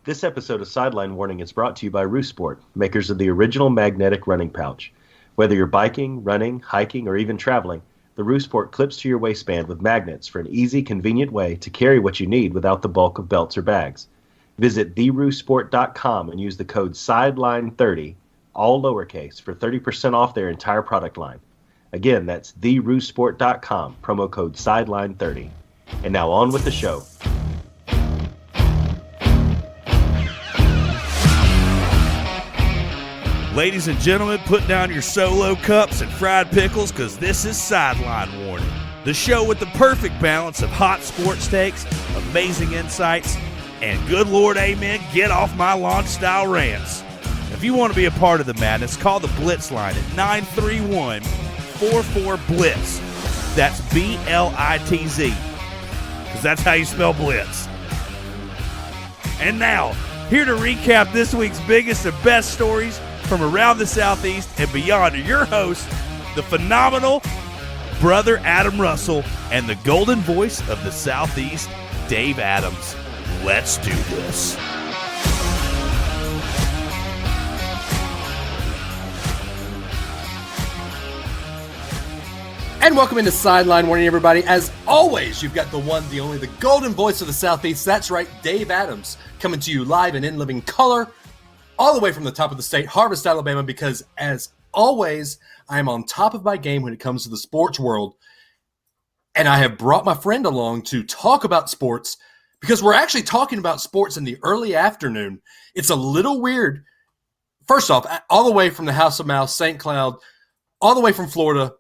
This episode of Sideline Warning is brought to you by Roosport, makers of the original magnetic running pouch. Whether you're biking, running, hiking, or even traveling, the Roosport clips to your waistband with magnets for an easy, convenient way to carry what you need without the bulk of belts or bags. Visit theroosport.com and use the code SIDELINE30, all lowercase, for 30% off their entire product line. Again, that's theroosport.com, promo code SIDELINE30. And now on with the show. Ladies and gentlemen, put down your solo cups and fried pickles because this is Sideline Warning, the show with the perfect balance of hot sports takes, amazing insights, and good Lord, amen, get off my lawn style rants. If you want to be a part of the madness, call the Blitz line at 931-44-BLITZ. That's B-L-I-T-Z, because that's how you spell Blitz. And now, here to recap this week's biggest and best stories from around the Southeast and beyond are your hosts, the phenomenal brother Adam Russell and the golden voice of the Southeast, Dave Adams. Let's do this. And welcome into Sideline Warning, everybody. As always, you've got the one, the only, the golden voice of the Southeast. That's right, Dave Adams, coming to you live and in living color, all the way from the top of the state, Harvest, Alabama, because as always, I am on top of my game when it comes to the sports world. And I have brought my friend along to talk about sports because we're actually talking about sports in the early afternoon. It's a little weird. First off, all the way from the House of Mouse, St. Cloud, all the way from Florida,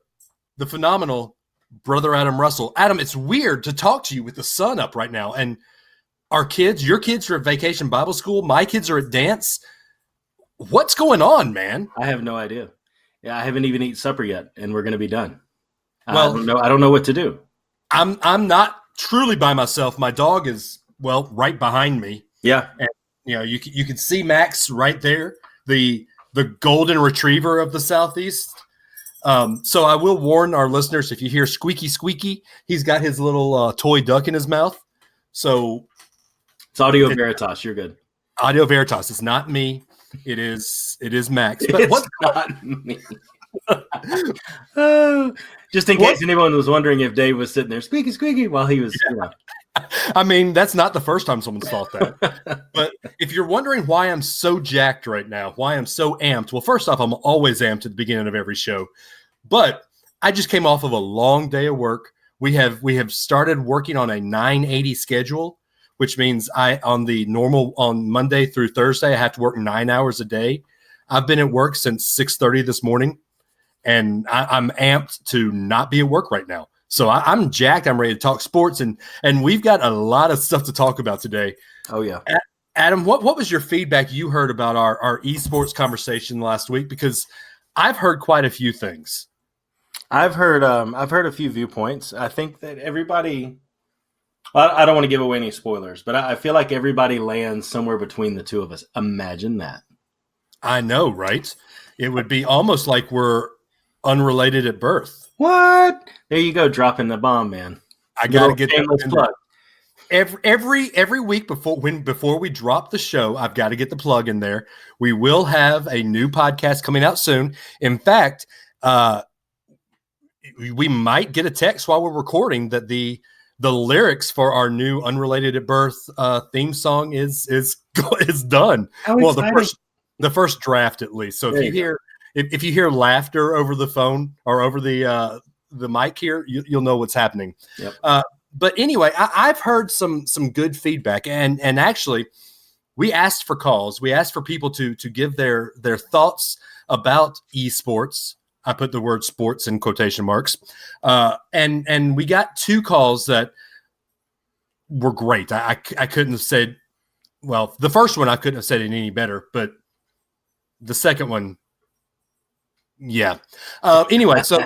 the phenomenal brother Adam Russell. Adam, it's weird to talk to you with the sun up right now. And our kids, your kids are at Vacation Bible School. My kids are at dance. What's going on, man? I have no idea. Yeah, I haven't even eaten supper yet, and we're going to be done. Well, I don't know what to do. I'm not truly by myself. My dog is, well, right behind me. Yeah. And, you can see Max right there, the golden retriever of the Southeast. So I will warn our listeners, if you hear squeaky, squeaky, he's got his little toy duck in his mouth. So it's Audio Veritas. You're good. Audio Veritas. It's not me. It is Max. But what's not me? Just in case anyone was wondering if Dave was sitting there squeaky, squeaky while he was, I mean, that's not the first time someone's thought that. But if you're wondering why I'm so jacked right now, why I'm so amped, well, first off, I'm always amped at the beginning of every show. But I just came off of a long day of work. We have started working on a 980 schedule, which means on Monday through Thursday, I have to work 9 hours a day. I've been at work since 6:30 this morning, and I'm amped to not be at work right now. So I'm jacked. I'm ready to talk sports, and we've got a lot of stuff to talk about today. Oh, yeah. Adam, what was your feedback you heard about our esports conversation last week? Because I've heard quite a few things. I've heard a few viewpoints. I think that everybody – I don't want to give away any spoilers, but I feel like everybody lands somewhere between the two of us. Imagine that. I know, right? It would be almost like we're unrelated at birth. What? There you go, dropping the bomb, man. I got to get that plug. Every week before we drop the show, I've got to get the plug in there. We will have a new podcast coming out soon. In fact, we might get a text while we're recording that the lyrics for our new Unrelated at Birth theme song is done. Well, the first draft at least. So if you hear laughter over the phone or over the mic here, you'll know what's happening. Yep. But anyway, I've heard some good feedback, and actually, we asked for calls. We asked for people to give their thoughts about esports. I put the word sports in quotation marks. And we got two calls that were great. I couldn't have said, well, the first one I couldn't have said it any better, but the second one, yeah. Anyway, so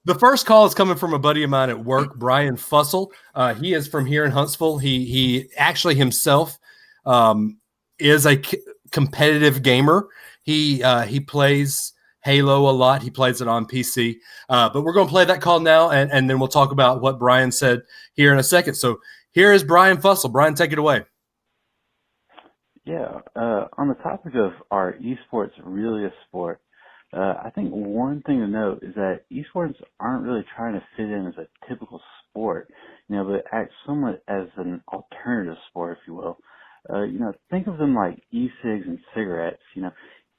the first call is coming from a buddy of mine at work, Brian Fussell. He is from here in Huntsville. He actually himself is a competitive gamer. He plays Halo a lot. He plays it on PC. But we're going to play that call now, and then we'll talk about what Brian said here in a second. So here is Brian Fussell. Brian, take it away. Yeah, on the topic of are esports really a sport? I think one thing to note is that esports aren't really trying to fit in as a typical sport, but act somewhat as an alternative sport, if you will. Think of them like e-cigs and cigarettes.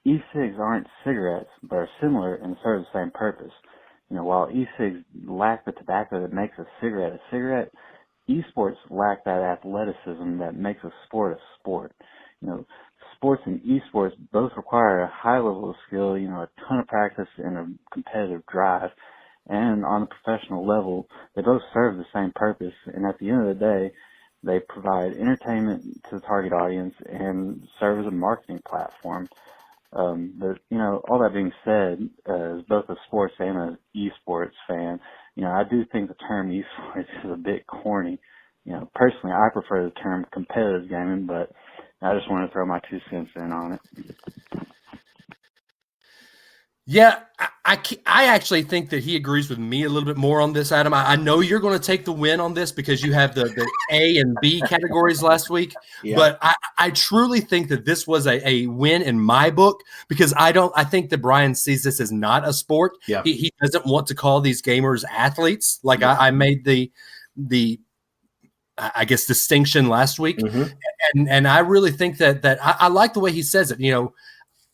E-cigs aren't cigarettes, but are similar and serve the same purpose. While e-cigs lack the tobacco that makes a cigarette, esports lack that athleticism that makes a sport. You know, Sports and esports both require a high level of skill, a ton of practice and a competitive drive. And on a professional level, they both serve the same purpose. And at the end of the day, they provide entertainment to the target audience and serve as a marketing platform. But all that being said, as both a sports and an esports fan, I do think the term esports is a bit corny. Personally, I prefer the term competitive gaming, but I just want to throw my 2 cents in on it. Yeah, I actually think that he agrees with me a little bit more on this, Adam. I know you're going to take the win on this because you have the A and B categories last week, but I truly think that this was a win in my book because I think that Brian sees this as not a sport. Yeah. He doesn't want to call these gamers athletes. Like I made the I guess distinction last week, and I really think that I like the way he says it.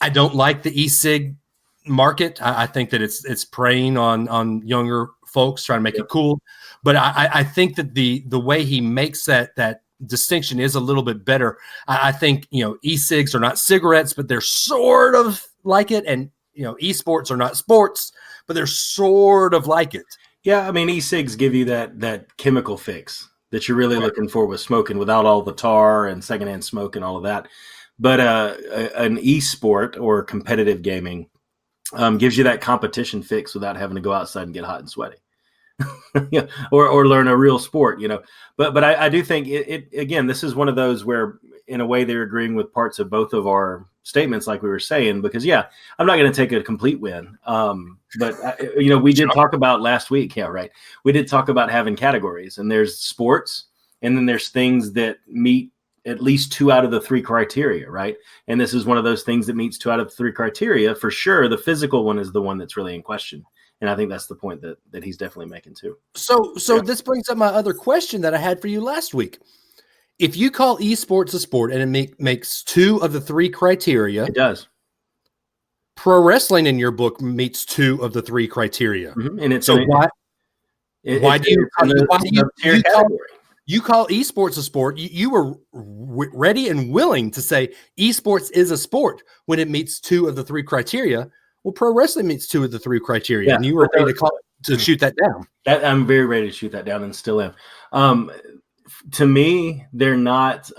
I don't like the e-cig market. I think that it's preying on younger folks trying to make it cool. But I think that the way he makes that distinction is a little bit better. I think, e-cigs are not cigarettes, but they're sort of like it. And, esports are not sports, but they're sort of like it. Yeah. I mean, e-cigs give you that chemical fix that you're really looking for with smoking without all the tar and secondhand smoke and all of that. But an e-sport or competitive gaming gives you that competition fix without having to go outside and get hot and sweaty. or learn a real sport, But I do think it again, this is one of those where in a way they're agreeing with parts of both of our statements, like we were saying, because I'm not going to take a complete win. But we did talk about last week. Yeah, right. We did talk about having categories, and there's sports, and then there's things that meet at least 2 out of the 3 criteria, right? And this is one of those things that meets 2 out of 3 criteria. For sure, the physical one is the one that's really in question. And I think that's the point that he's definitely making too. So this brings up my other question that I had for you last week. If you call esports a sport and it makes 2 of the 3 criteria, it does. Pro wrestling in your book meets 2 of the 3 criteria. And it's so why do you call esports a sport? You were ready and willing to say esports is a sport when it meets 2 of the 3 criteria. Well, pro wrestling meets 2 of the 3 criteria, and you were ready to shoot that down. I'm very ready to shoot that down, and still am. To me, they're not.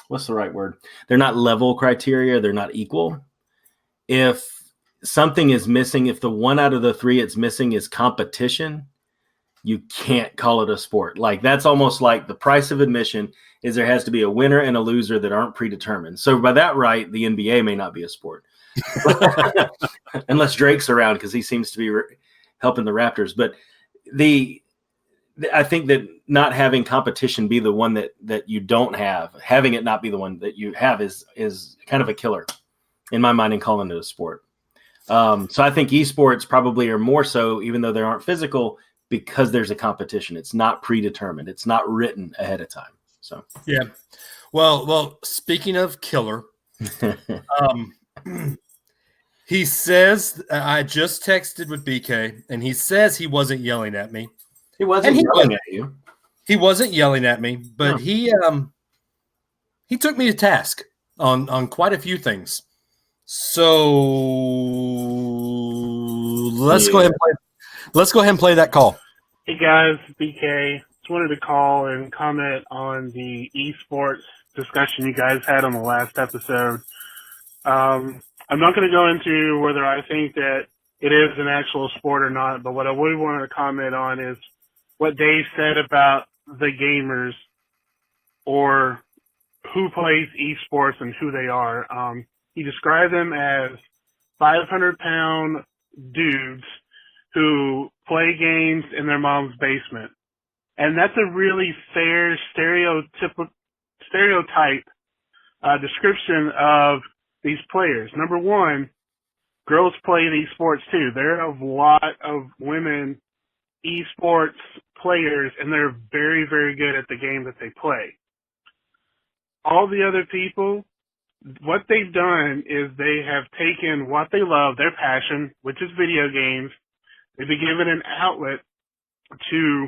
What's the right word? They're not level criteria. They're not equal. If something is missing, if the 1 out of the 3 it's missing is competition, you can't call it a sport. Like that's almost like the price of admission is there has to be a winner and a loser that aren't predetermined. So by that right, the NBA may not be a sport. Unless Drake's around because he seems to be helping the Raptors. But I think that not having competition be the one that you don't have, having it not be the one that you have is kind of a killer in my mind in calling it a sport. So I think esports probably are more so, even though they aren't physical, because there's a competition. It's not predetermined. It's not written ahead of time. So yeah. Well, speaking of killer, he says, I just texted with BK, and he says he wasn't yelling at me. He wasn't yelling at you. He wasn't yelling at me, but he took me to task on quite a few things. So let's go ahead and play that call. Hey guys, BK. Just wanted to call and comment on the esports discussion you guys had on the last episode. I'm not going to go into whether I think that it is an actual sport or not, but what I would want to comment on is what Dave said about the gamers or who plays esports and who they are. He described them as 500-pound dudes who play games in their mom's basement. And that's a really fair stereotype description of these players. Number one, girls play these sports too. There are a lot of women esports players, and they're very, very good at the game that they play. All the other people, what they've done is they have taken what they love, their passion, which is video games. They've been given an outlet to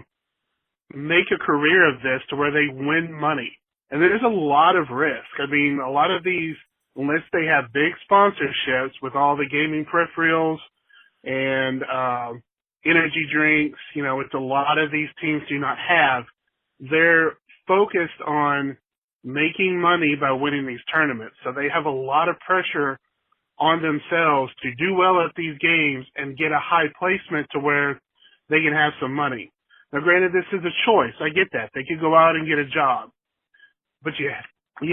make a career of this to where they win money. And there's a lot of risk. I mean, a lot of these, unless they have big sponsorships with all the gaming peripherals and energy drinks, which a lot of these teams do not have, they're focused on making money by winning these tournaments. So they have a lot of pressure on themselves to do well at these games and get a high placement to where they can have some money. Now, granted, this is a choice. I get that. They could go out and get a job. But you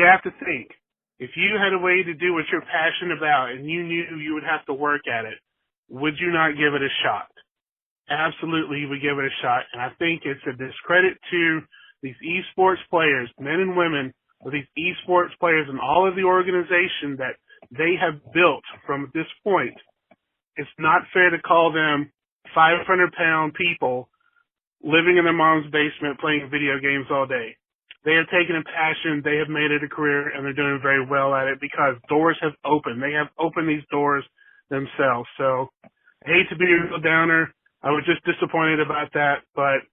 have to think, if you had a way to do what you're passionate about and you knew you would have to work at it, would you not give it a shot? Absolutely, you would give it a shot. And I think it's a discredit to these esports players, men and women, or these esports players and all of the organization that they have built from this point. It's not fair to call them 500-pound people living in their mom's basement playing video games all day. They have taken a passion, they have made it a career, and they're doing very well at it because doors have opened. They have opened these doors themselves. So I hate to be a real downer. I was just disappointed about that, but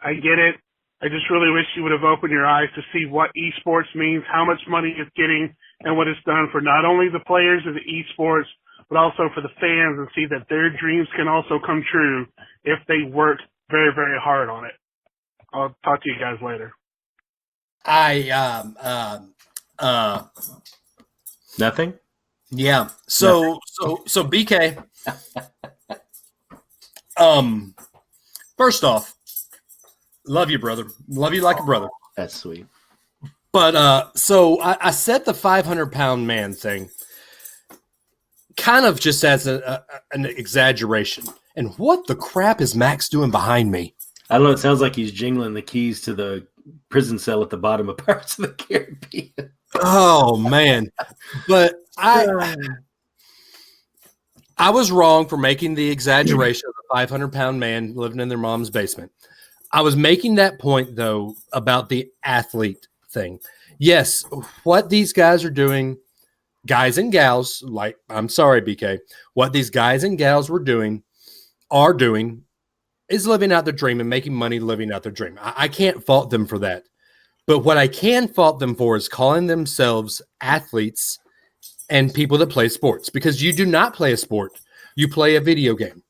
I get it. I just really wish you would have opened your eyes to see what esports means, how much money it's getting, and what it's done for not only the players of the esports, but also for the fans, and see that their dreams can also come true if they work very, very hard on it. I'll talk to you guys later. Nothing? Yeah. So BK, first off, love you, brother. Love you like a brother. That's sweet. But so I said the 500-pound man thing kind of just as an exaggeration. And what the crap is Max doing behind me? I don't know. It sounds like he's jingling the keys to the prison cell at the bottom of Pirates of the Caribbean. Oh, man. But I was wrong for making the exaggeration of the 500-pound man living in their mom's basement. I was making that point, though, about the athlete thing. Yes, what these guys are doing, guys and gals, like, I'm sorry, BK, what these guys and gals are doing is living out their dream and making money living out their dream. I can't fault them for that. But what I can fault them for is calling themselves athletes and people that play sports, because you do not play a sport. You play a video game.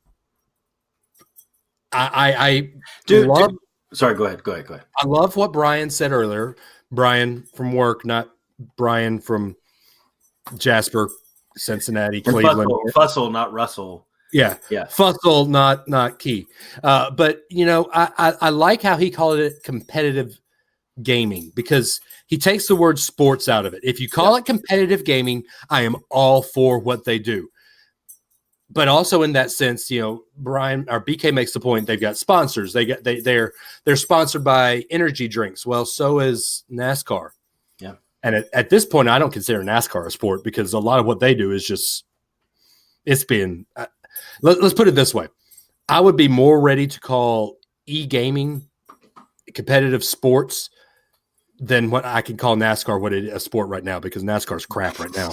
Sorry, go ahead. I love what Brian said earlier. Brian from work, not Brian from Jasper, Cincinnati, Cleveland. Fussell, not Russell. Yeah. Fussell, not key. But I like how he called it competitive gaming, because he takes the word sports out of it. If you call it competitive gaming, I am all for what they do. But also in that sense, Brian or BK makes the point, they've got sponsors. They're sponsored by energy drinks. Well, so is NASCAR. Yeah. And at this point, I don't consider NASCAR a sport, because a lot of what they do is just it's been. Let's put it this way: I would be more ready to call e-gaming competitive sports than what I can call NASCAR what it is a sport right now, because NASCAR's crap right now.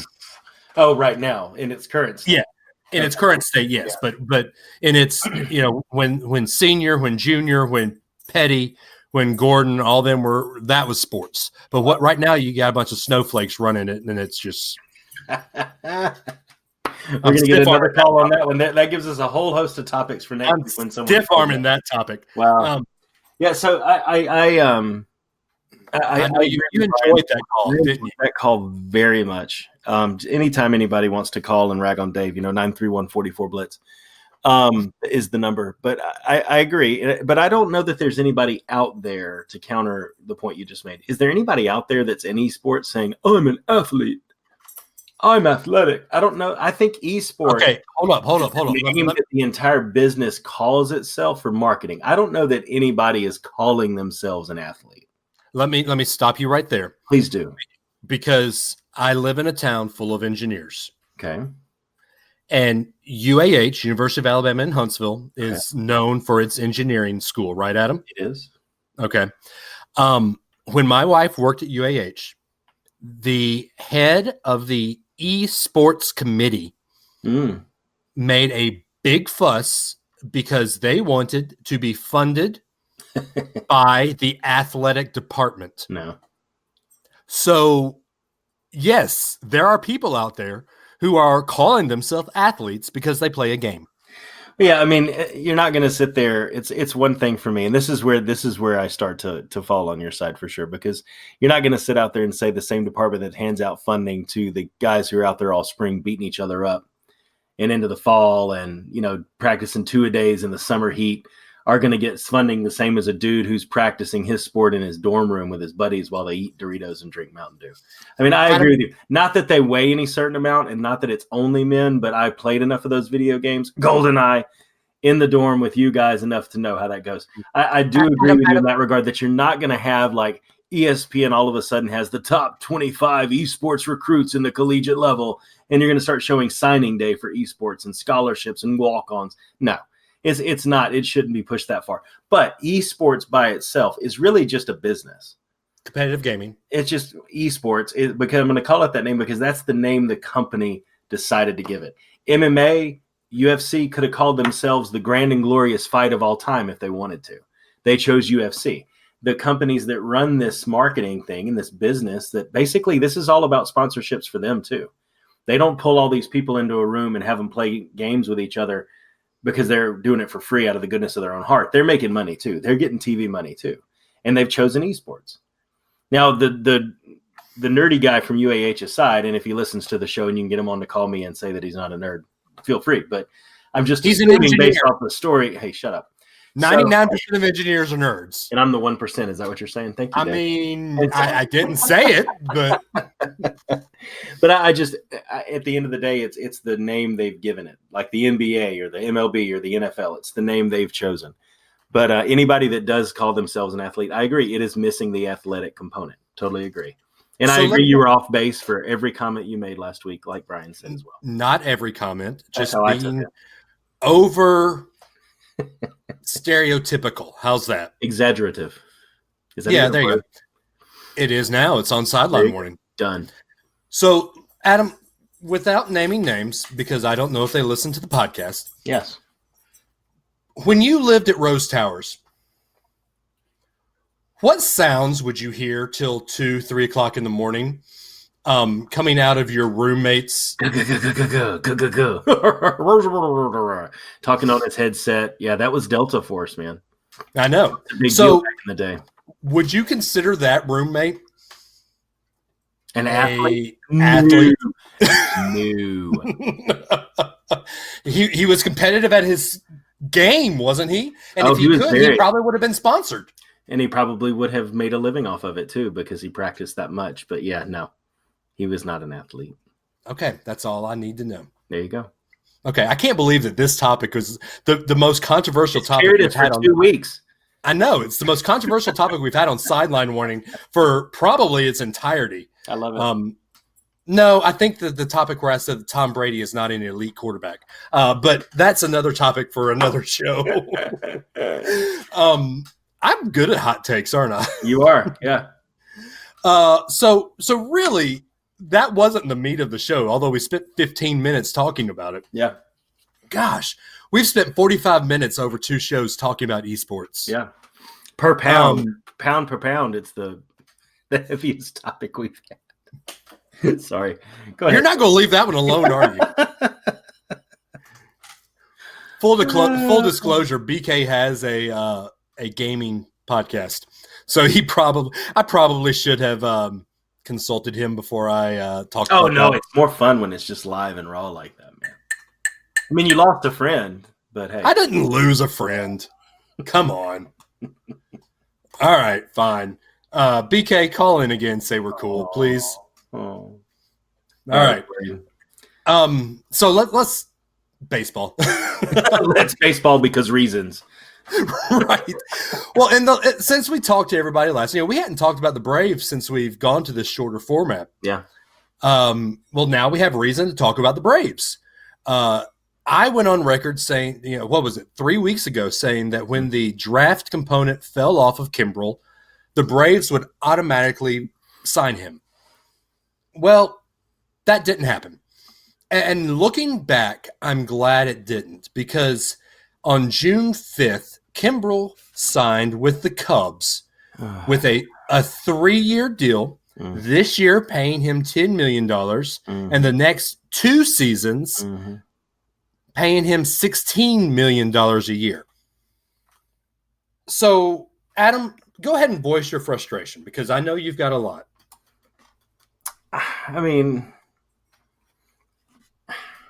Oh, right now in its current state. Yeah. In its current state, yes, but in its when Senior, when Junior, when Petty, when Gordon, all them that was sports. But what right now you got a bunch of snowflakes running it, and it's just. We're going to get another call on that one. That gives us a whole host of topics for next week. When someone stiff arming that topic. Wow. Yeah. So I know you enjoyed that call, didn't you? That call very much. Anytime anybody wants to call and rag on Dave, 931-44-BLITZ is the number. But I agree. But I don't know that there's anybody out there to counter the point you just made. Is there anybody out there that's in esports saying, I'm an athlete? I'm athletic. I don't know. I think esports. Okay, hold up. The entire business calls itself for marketing. I don't know that anybody is calling themselves an athlete. Let me stop you right there. Please do. because I live in a town full of engineers. Okay. And UAH, University of Alabama in Huntsville, is known for its engineering school, right, Adam? It is. Okay. When my wife worked at UAH, the head of the esports committee made a big fuss because they wanted to be funded by the athletic department. No. So, yes, there are people out there who are calling themselves athletes because they play a game. Yeah, I mean, you're not going to sit there. It's one thing for me, and this is where I start to fall on your side for sure, because you're not going to sit out there and say the same department that hands out funding to the guys who are out there all spring beating each other up and into the fall and, practicing 2-a-days in the summer heat are going to get funding the same as a dude who's practicing his sport in his dorm room with his buddies while they eat Doritos and drink Mountain Dew. I mean, I agree with you. Not that they weigh any certain amount and not that it's only men, but I played enough of those video games, GoldenEye, in the dorm with you guys enough to know how that goes. I do agree with you in that regard, that you're not going to have like ESPN all of a sudden has the top 25 esports recruits in the collegiate level, and you're going to start showing signing day for esports and scholarships and walk-ons. No. It's not. It shouldn't be pushed that far. But esports by itself is really just a business. Competitive gaming. It's just esports. Because I'm going to call it that name because that's the name the company decided to give it. MMA, UFC could have called themselves the grand and glorious fight of all time if they wanted to. They chose UFC. The companies that run this marketing thing and this business, that basically this is all about sponsorships for them too. They don't pull all these people into a room and have them play games with each other because they're doing it for free out of the goodness of their own heart. They're making money too. They're getting TV money too. And they've chosen esports. Now, the nerdy guy from UAH aside, and if he listens to the show and you can get him on to call me and say that he's not a nerd, feel free. But I'm just assuming based off the story. Hey, shut up. 99% of engineers are nerds. And I'm the 1%. Is that what you're saying? Thank you, Dave. I mean, I didn't say it, but but I just at the end of the day, it's the name they've given it, like the NBA or the MLB or the NFL. It's the name they've chosen. But anybody that does call themselves an athlete, I agree, it is missing the athletic component. Totally agree. And I agree you were off base for every comment you made last week, like Brian said as well. Not every comment, just being over stereotypical. How's that? Exaggerative. Is that there you go. It is now. It's on Sideline Morning. Done. So, Adam, without naming names, because I don't know if they listen to the podcast. Yes. When you lived at Rose Towers, what sounds would you hear till 2, 3 o'clock in the morning coming out of your roommates? Talking on his headset. Yeah, that was Delta Force, man. I know. Big deal back in the day. Would you consider that roommate an athlete? No. He was competitive at his game, wasn't he? And if he could, he probably would have been sponsored. And he probably would have made a living off of it too, because he practiced that much. But yeah, no, he was not an athlete. Okay, that's all I need to know. There you go. Okay, I can't believe that this topic was the most controversial topic we've had for 2 weeks. I know, it's the most controversial topic we've had on Sideline Warning for probably its entirety. I love it. No, I think that the topic where I said that Tom Brady is not an elite quarterback, but that's another topic for another show. I'm good at hot takes, aren't I? You are, yeah. So really, that wasn't the meat of the show, although we spent 15 minutes talking about it. Yeah. Gosh, we've spent 45 minutes over 2 shows talking about esports. Yeah. Per pound, pound per pound, it's the heaviest topic we've had. Sorry. Go ahead. You're not going to leave that one alone, are you? Full disclosure, BK has a gaming podcast. So I probably should have consulted him before I talked about no, it's more fun when it's just live and raw like that, man. I mean, you lost a friend, but hey. I didn't lose a friend. Come on. All right, fine. BK, call in again. Say we're cool, please. Oh. All right. So let's baseball. Let's baseball because reasons. Right. Well, and since we talked to everybody last, we hadn't talked about the Braves since we've gone to this shorter format. Yeah. Well, now we have reason to talk about the Braves. I went on record saying, what was it, 3 weeks ago, saying that when the draft component fell off of Kimbrel, the Braves would automatically sign him. Well, that didn't happen. And looking back, I'm glad it didn't, because on June 5th, Kimbrel signed with the Cubs with a 3-year deal, this year paying him $10 million, and the next 2 seasons paying him $16 million a year. So, Adam, go ahead and voice your frustration, because I know you've got a lot. I mean,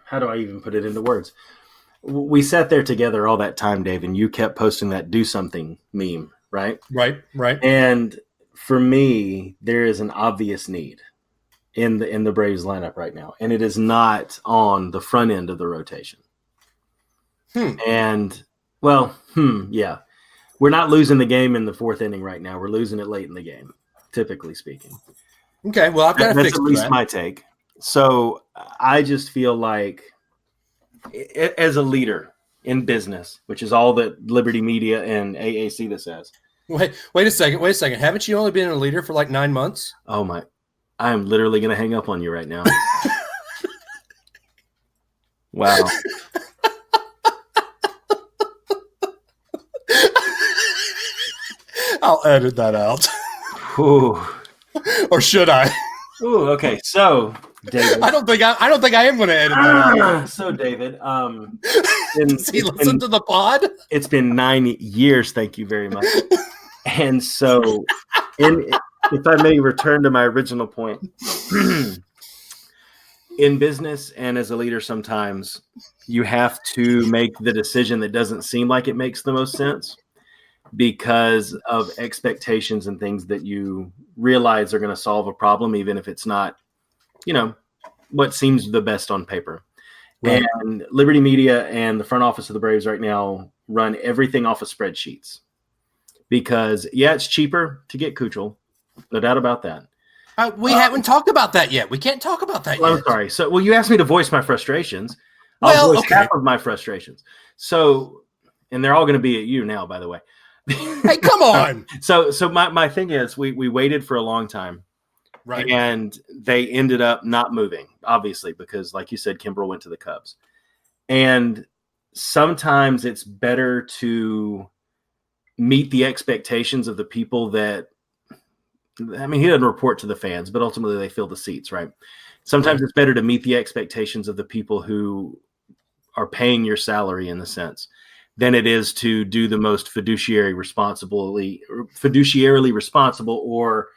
how do I even put it into words? We sat there together all that time, Dave, and you kept posting that "do something" meme, right? Right. And for me, there is an obvious need in the Braves lineup right now, and it is not on the front end of the rotation. And yeah, we're not losing the game in the 4th inning right now. We're losing it late in the game, typically speaking. Okay, well, I've got to fix that's at least my take. So I just feel like, as a leader in business, which is all that Liberty Media and AAC this as. Wait a second. Haven't you only been a leader for like 9 months? Oh my! I am literally going to hang up on you right now. Wow. I'll edit that out. Ooh. Or should I? Ooh, okay. So, David, I don't think I am going to edit that out. So, David, does he listen to the pod? It's been 9 years. Thank you very much. And so, if I may return to my original point, in business and as a leader, sometimes you have to make the decision that doesn't seem like it makes the most sense, because of expectations and things that you realize are going to solve a problem, even if it's not, what seems the best on paper. Right. And Liberty Media and the front office of the Braves right now run everything off of spreadsheets, because it's cheaper to get Kuchel, no doubt about that. We haven't talked about that yet. We can't talk about that yet. I'm sorry. So, you asked me to voice my frustrations. I'll voice half of my frustrations. So, and they're all going to be at you now, by the way. Hey, come on. So my thing is, we waited for a long time, right? And they ended up not moving, obviously, because, like you said, Kimbrel went to the Cubs. And sometimes it's better to meet the expectations of the people that, he doesn't report to the fans, but ultimately they fill the seats, right? Sometimes it's better to meet the expectations of the people who are paying your salary, in the sense, than it is to do the most fiduciarily responsible, or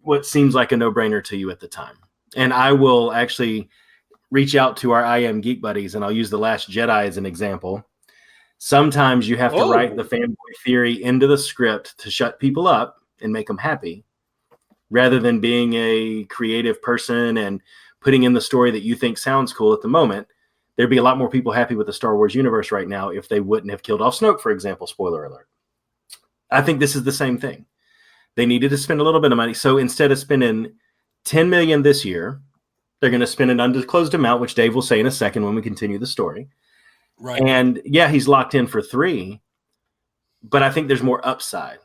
what seems like a no-brainer to you at the time. And I will actually reach out to our I Am Geek buddies, and I'll use The Last Jedi as an example. Sometimes you have to write the fanboy theory into the script to shut people up and make them happy, rather than being a creative person and putting in the story that you think sounds cool at the moment. There'd be a lot more people happy with the Star Wars universe right now if they wouldn't have killed off Snoke, for example. Spoiler alert. I think this is the same thing. They needed to spend a little bit of money. So instead of spending $10 million this year, they're going to spend an undisclosed amount, which Dave will say in a second when we continue the story. Right. And he's locked in for 3, but I think there's more upside.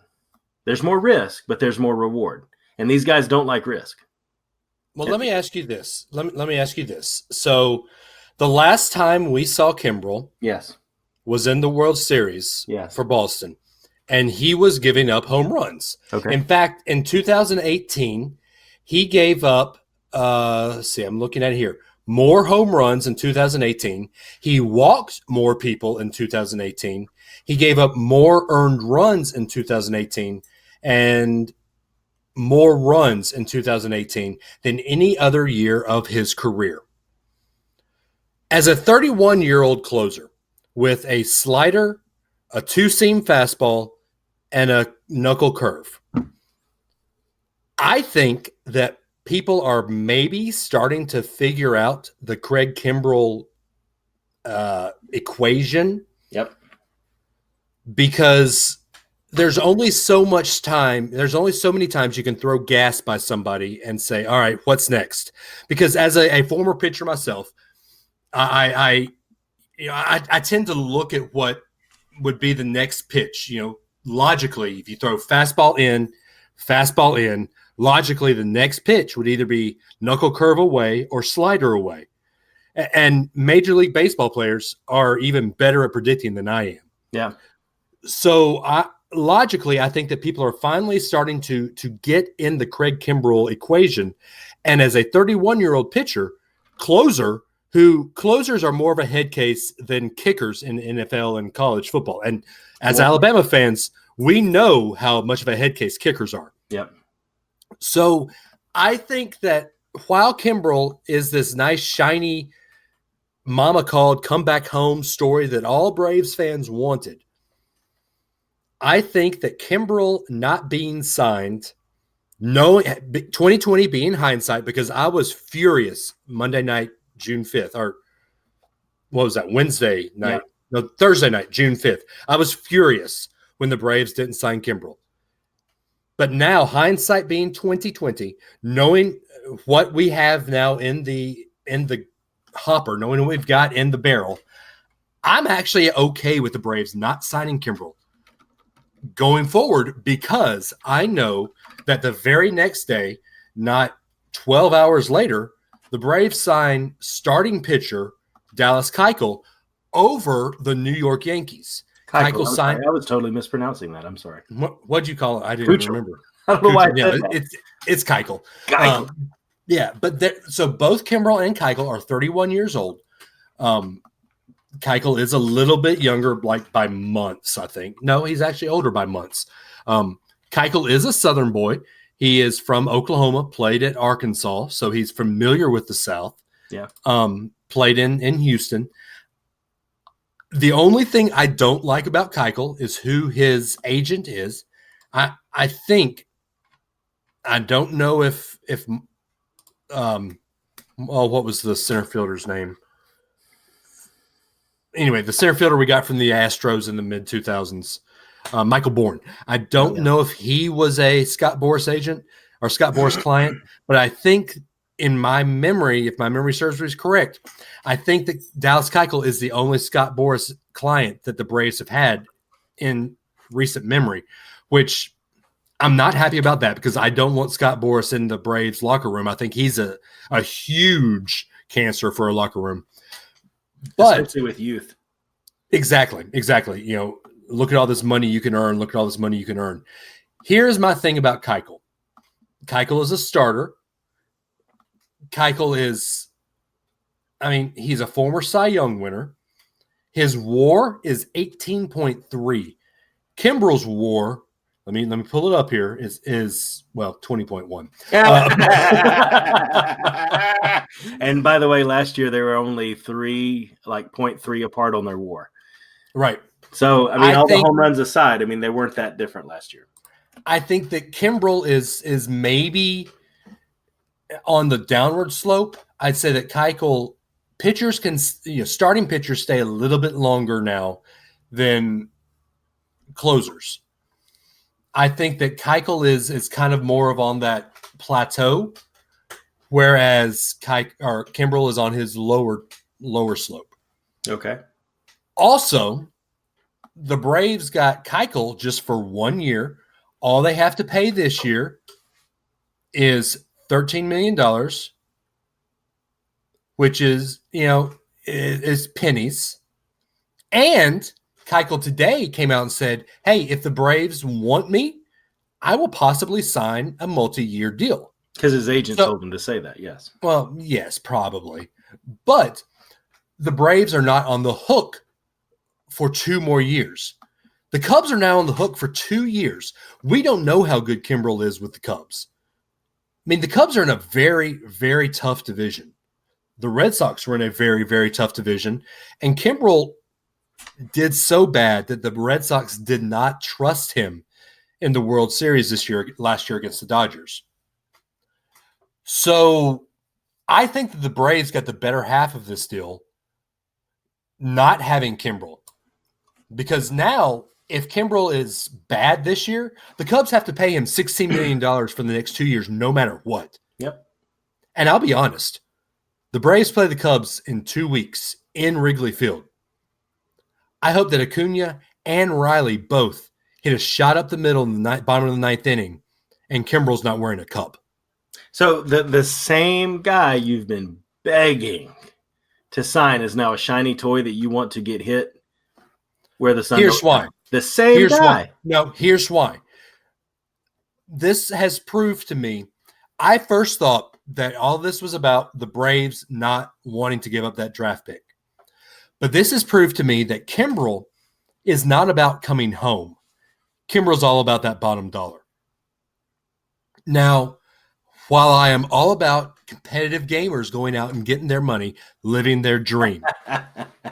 There's more risk, but there's more reward. And these guys don't like risk. Well, let me ask you this. Let me ask you this. So, the last time we saw Kimbrel, was in the World Series for Boston, and he was giving up home runs. Okay. In fact, in 2018, he gave up. I'm looking at it here. More home runs in 2018. He walked more people in 2018. He gave up more earned runs in 2018, and more runs in 2018 than any other year of his career. As a 31-year-old closer with a slider, a 2-seam fastball, and a knuckle curve, I think that people are maybe starting to figure out the Craig Kimbrel equation. Yep. because there's only so much time. There's only so many times you can throw gas by somebody and say, all right, what's next? Because as a former pitcher myself, I tend to look at what would be the next pitch. Logically, if you throw fastball in, logically the next pitch would either be knuckle curve away or slider away. And Major League Baseball players are even better at predicting than I am. Yeah. So logically, I think that people are finally starting to get in the Craig Kimbrell equation. And as a 31-year-old pitcher, closers are more of a head case than kickers in NFL and college football. And as Alabama fans, we know how much of a head case kickers are. Yep. So I think that while Kimbrell is this nice, shiny, mama called come back home story that all Braves fans wanted, I think that Kimbrell not being signed, 2020 being hindsight, because I was furious Monday night, June 5th, or what was that, Wednesday night? Yeah. No, Thursday night, June 5th. I was furious when the Braves didn't sign Kimbrell. But now, hindsight being 2020, knowing what we have now in the hopper, knowing what we've got in the barrel, I'm actually okay with the Braves not signing Kimbrell going forward, because I know that the very next day, not 12 hours later, the Braves sign starting pitcher Dallas Keuchel over the New York Yankees. Keuchel signed. I was totally mispronouncing that. I'm sorry. What'd you call it? I didn't remember. I don't know why. It's Keuchel. Keuchel. Yeah, but so both Kimbrell and Keuchel are 31 years old. Keuchel is a little bit younger, like by months, I think. No, he's actually older by months. Keuchel is a Southern boy. He is from Oklahoma, played at Arkansas, so he's familiar with the South. Yeah. Played in Houston. The only thing I don't like about Keuchel is who his agent is. I think, I don't know if what was the center fielder's name? Anyway, the center fielder we got from the Astros in the mid-2000s, Michael Bourne. I don't know if he was a Scott Boras agent or Scott Boras client, but I think in my memory, if my memory serves me correct, I think that Dallas Keuchel is the only Scott Boras client that the Braves have had in recent memory, which I'm not happy about that, because I don't want Scott Boras in the Braves locker room. I think he's a huge cancer for a locker room. But especially with youth. Exactly. Look at all this money you can earn. Here's my thing about Keuchel. Keuchel is a starter. Keuchel is, he's a former Cy Young winner. His WAR is 18.3. Kimbrell's WAR, let me pull it up here, is 20.1. And by the way, last year they were only 0.3 apart on their WAR. Right. So all the home runs aside, they weren't that different last year. I think that Kimbrell is maybe on the downward slope. I'd say that Keuchel, pitchers can, starting pitchers stay a little bit longer now than closers. I think that Keuchel is kind of more of on that plateau, whereas Kimbrell is on his lower slope. Okay. Also, the Braves got Keuchel just for 1 year. All they have to pay this year is $13 million, which is, is pennies. And Keuchel today came out and said, hey, if the Braves want me, I will possibly sign a multi-year deal. Because his agent told him to say that, yes. Well, yes, probably. But the Braves are not on the hook for 2 more years. The Cubs are now on the hook for 2 years. We don't know how good Kimbrell is with the Cubs. The Cubs are in a very, very tough division. The Red Sox were in a very, very tough division. And Kimbrell did so bad that the Red Sox did not trust him in the World Series last year against the Dodgers. So I think that the Braves got the better half of this deal not having Kimbrell. Because now if Kimbrel is bad this year, the Cubs have to pay him $16 million for the next 2 years, no matter what. Yep. And I'll be honest, the Braves play the Cubs in 2 weeks in Wrigley Field. I hope that Acuna and Riley both hit a shot up the middle in the bottom of the ninth inning, and Kimbrel's not wearing a cup. So the same guy you've been begging to sign is now a shiny toy that you want to get hit where the sun. Here's why. The same Here's guy. Why. No, here's why. This has proved to me, I first thought that all this was about the Braves not wanting to give up that draft pick. But this has proved to me that Kimbrel is not about coming home. Kimbrel's all about that bottom dollar. Now, while I am all about competitive gamers going out and getting their money, living their dream,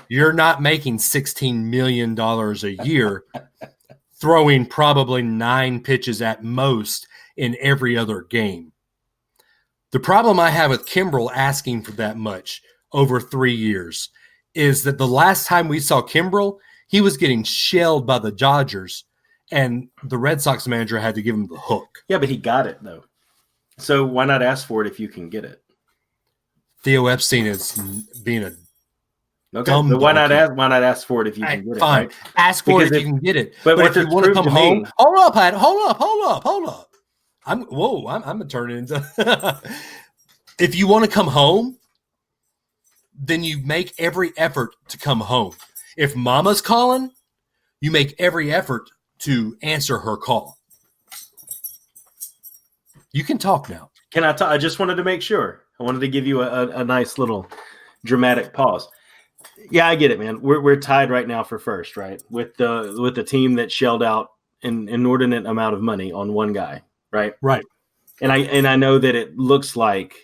you're not making $16 million a year throwing probably 9 pitches at most in every other game. The problem I have with Kimbrel asking for that much over 3 years is that the last time we saw Kimbrel, he was getting shelled by the Dodgers, and the Red Sox manager had to give him the hook. Yeah, but he got it, though. So why not ask for it if you can get it? Theo Epstein is being a Okay, dumb but why not donkey. ask for it if you can get it? Fine. Right? Ask for Because it if you can get it. but But what if you it's want to proved come to home, me- hold up, Pat. Hold up. I'm gonna turn it into if you want to come home, then you make every effort to come home. If mama's calling, you make every effort to answer her call. You can talk now. Can I talk? I just wanted to make sure. I wanted to give you a nice little dramatic pause. Yeah, I get it, man. We're tied right now for first, right? With the team that shelled out an inordinate amount of money on one guy, right? Right. And I know that it looks like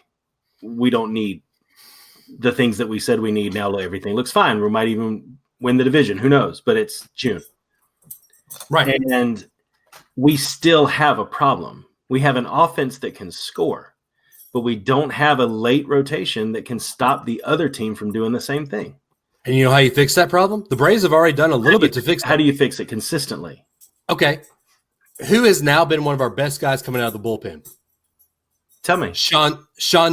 we don't need the things that we said we need now. Everything looks fine. We might even win the division. Who knows? But it's June. Right. And we still have a problem. We have an offense that can score, but we don't have a late rotation that can stop the other team from doing the same thing. And you know how you fix that problem? The Braves have already done a little bit to fix How it. do you fix it consistently? Okay. Who has now been one of our best guys coming out of the bullpen? Tell me. Sean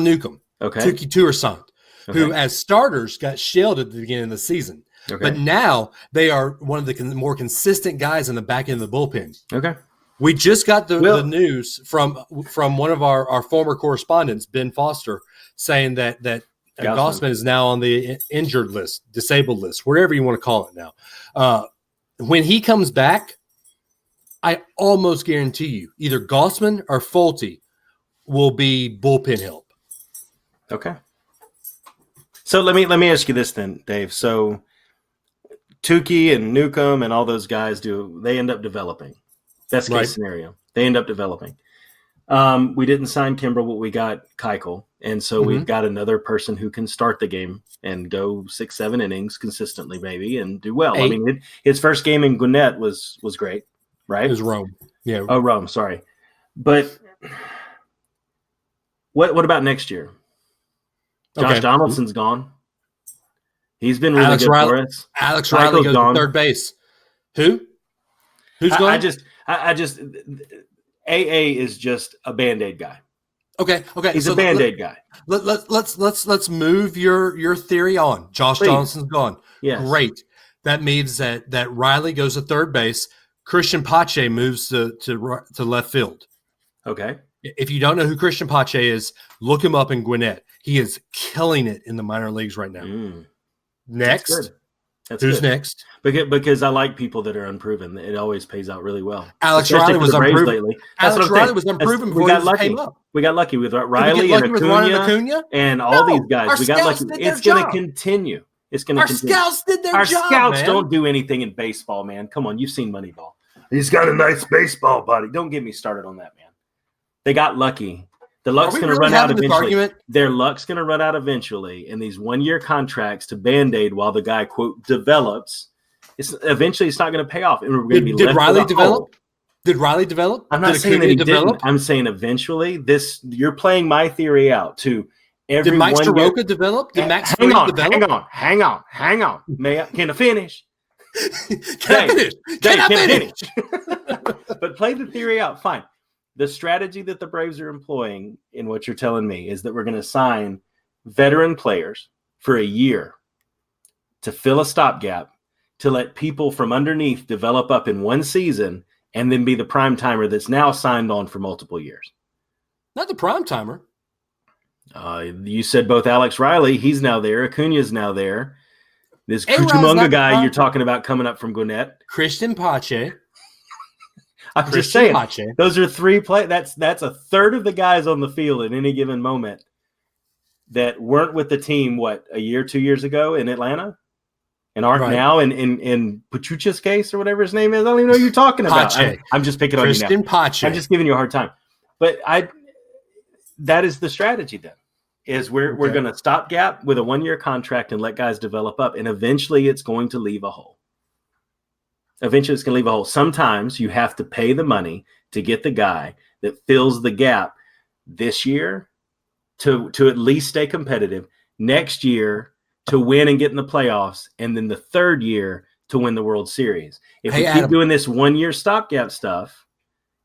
Newcomb. Okay. Tuki Toussaint, who Okay. as starters got shelled at the beginning of the season. Okay. But now they are one of the more consistent guys in the back end of the bullpen. Okay. We just got the news from one of our former correspondents, Ben Foster, saying that Gossman is now on the injured list, disabled list, whatever you want to call it now. When he comes back, I almost guarantee you either Gossman or Fulte will be bullpen help. Okay. So let me ask you this then, Dave. So Tukey and Newcomb and all those guys they end up developing. Best case scenario. They end up developing. We didn't sign Kimbrel, but we got Keuchel. And so we've got another person who can start the game and go 6-7 innings consistently, maybe, and do well. 8. I mean, his first game in Gwinnett was great, right? It was Rome. Yeah. Oh, Rome, sorry. But what about next year? Josh Donaldson's gone. He's been really good for us. Alex Riley goes to third base. Who? Who's gone? I just AA is just a Band-Aid guy. Okay. He's a Band-Aid guy. Let's move your theory on. Josh Donaldson's gone. Yes. Great. That means that Riley goes to third base. Christian Pache moves to left field. Okay. If you don't know who Christian Pache is, look him up in Gwinnett. He is killing it in the minor leagues right now. Next. That's Who's good. next? Because I like people that are unproven. It always pays out really well. Alex Especially Riley for was the Braves unproven. lately. Alex Riley was unproven before he came up. We got lucky with Did we Riley get and lucky with Ryan Acuna and all these guys. Our We got scouts lucky. did their It's going to job. continue. It's going to Our continue. scouts did their Our job. scouts man. don't do anything in baseball, man. Come on, you've seen Moneyball. He's got a nice baseball body. Don't get me started on that, man. They got lucky. The luck's Are we going to really run out having this eventually. argument? Their luck's going to run out eventually, and these one-year contracts to Band-Aid while the guy, quote, develops, eventually it's not going to pay off. And we're going to be Did left Riley with a develop? hole. Did Riley develop? I'm not Did saying that Acuna he develop? didn't. I'm saying eventually you're playing my theory out to every Did Mike 1 year. Soroka develop? Did Max Hang Fried on, develop? hang on. Can I finish? Can I finish? Can I finish? But play the theory out. Fine. The strategy that the Braves are employing in what you're telling me is that we're going to sign veteran players for a year to fill a stopgap, to let people from underneath develop up in one season and then be the prime timer that's now signed on for multiple years. Not the prime timer. You said both Alex Riley, he's now there. Acuna's now there. This A-Rod's Cucamonga guy not you're talking about coming up from Gwinnett. Christian Pache. I'm just saying, those are three play. That's a third of the guys on the field at any given moment that weren't with the team, a year, 2 years ago in Atlanta? And aren't now in Pachucha's case or whatever his name is. I don't even know what you're talking about. I'm just picking on you now. Christian Pache. I'm just giving you a hard time. But that is the strategy then, is we're going to stopgap with a 1-year contract and let guys develop up. And eventually it's going to leave a hole. Sometimes you have to pay the money to get the guy that fills the gap this year to at least stay competitive, next year to win and get in the playoffs, and then the third year to win the World Series. If we keep doing this 1-year stopgap stuff,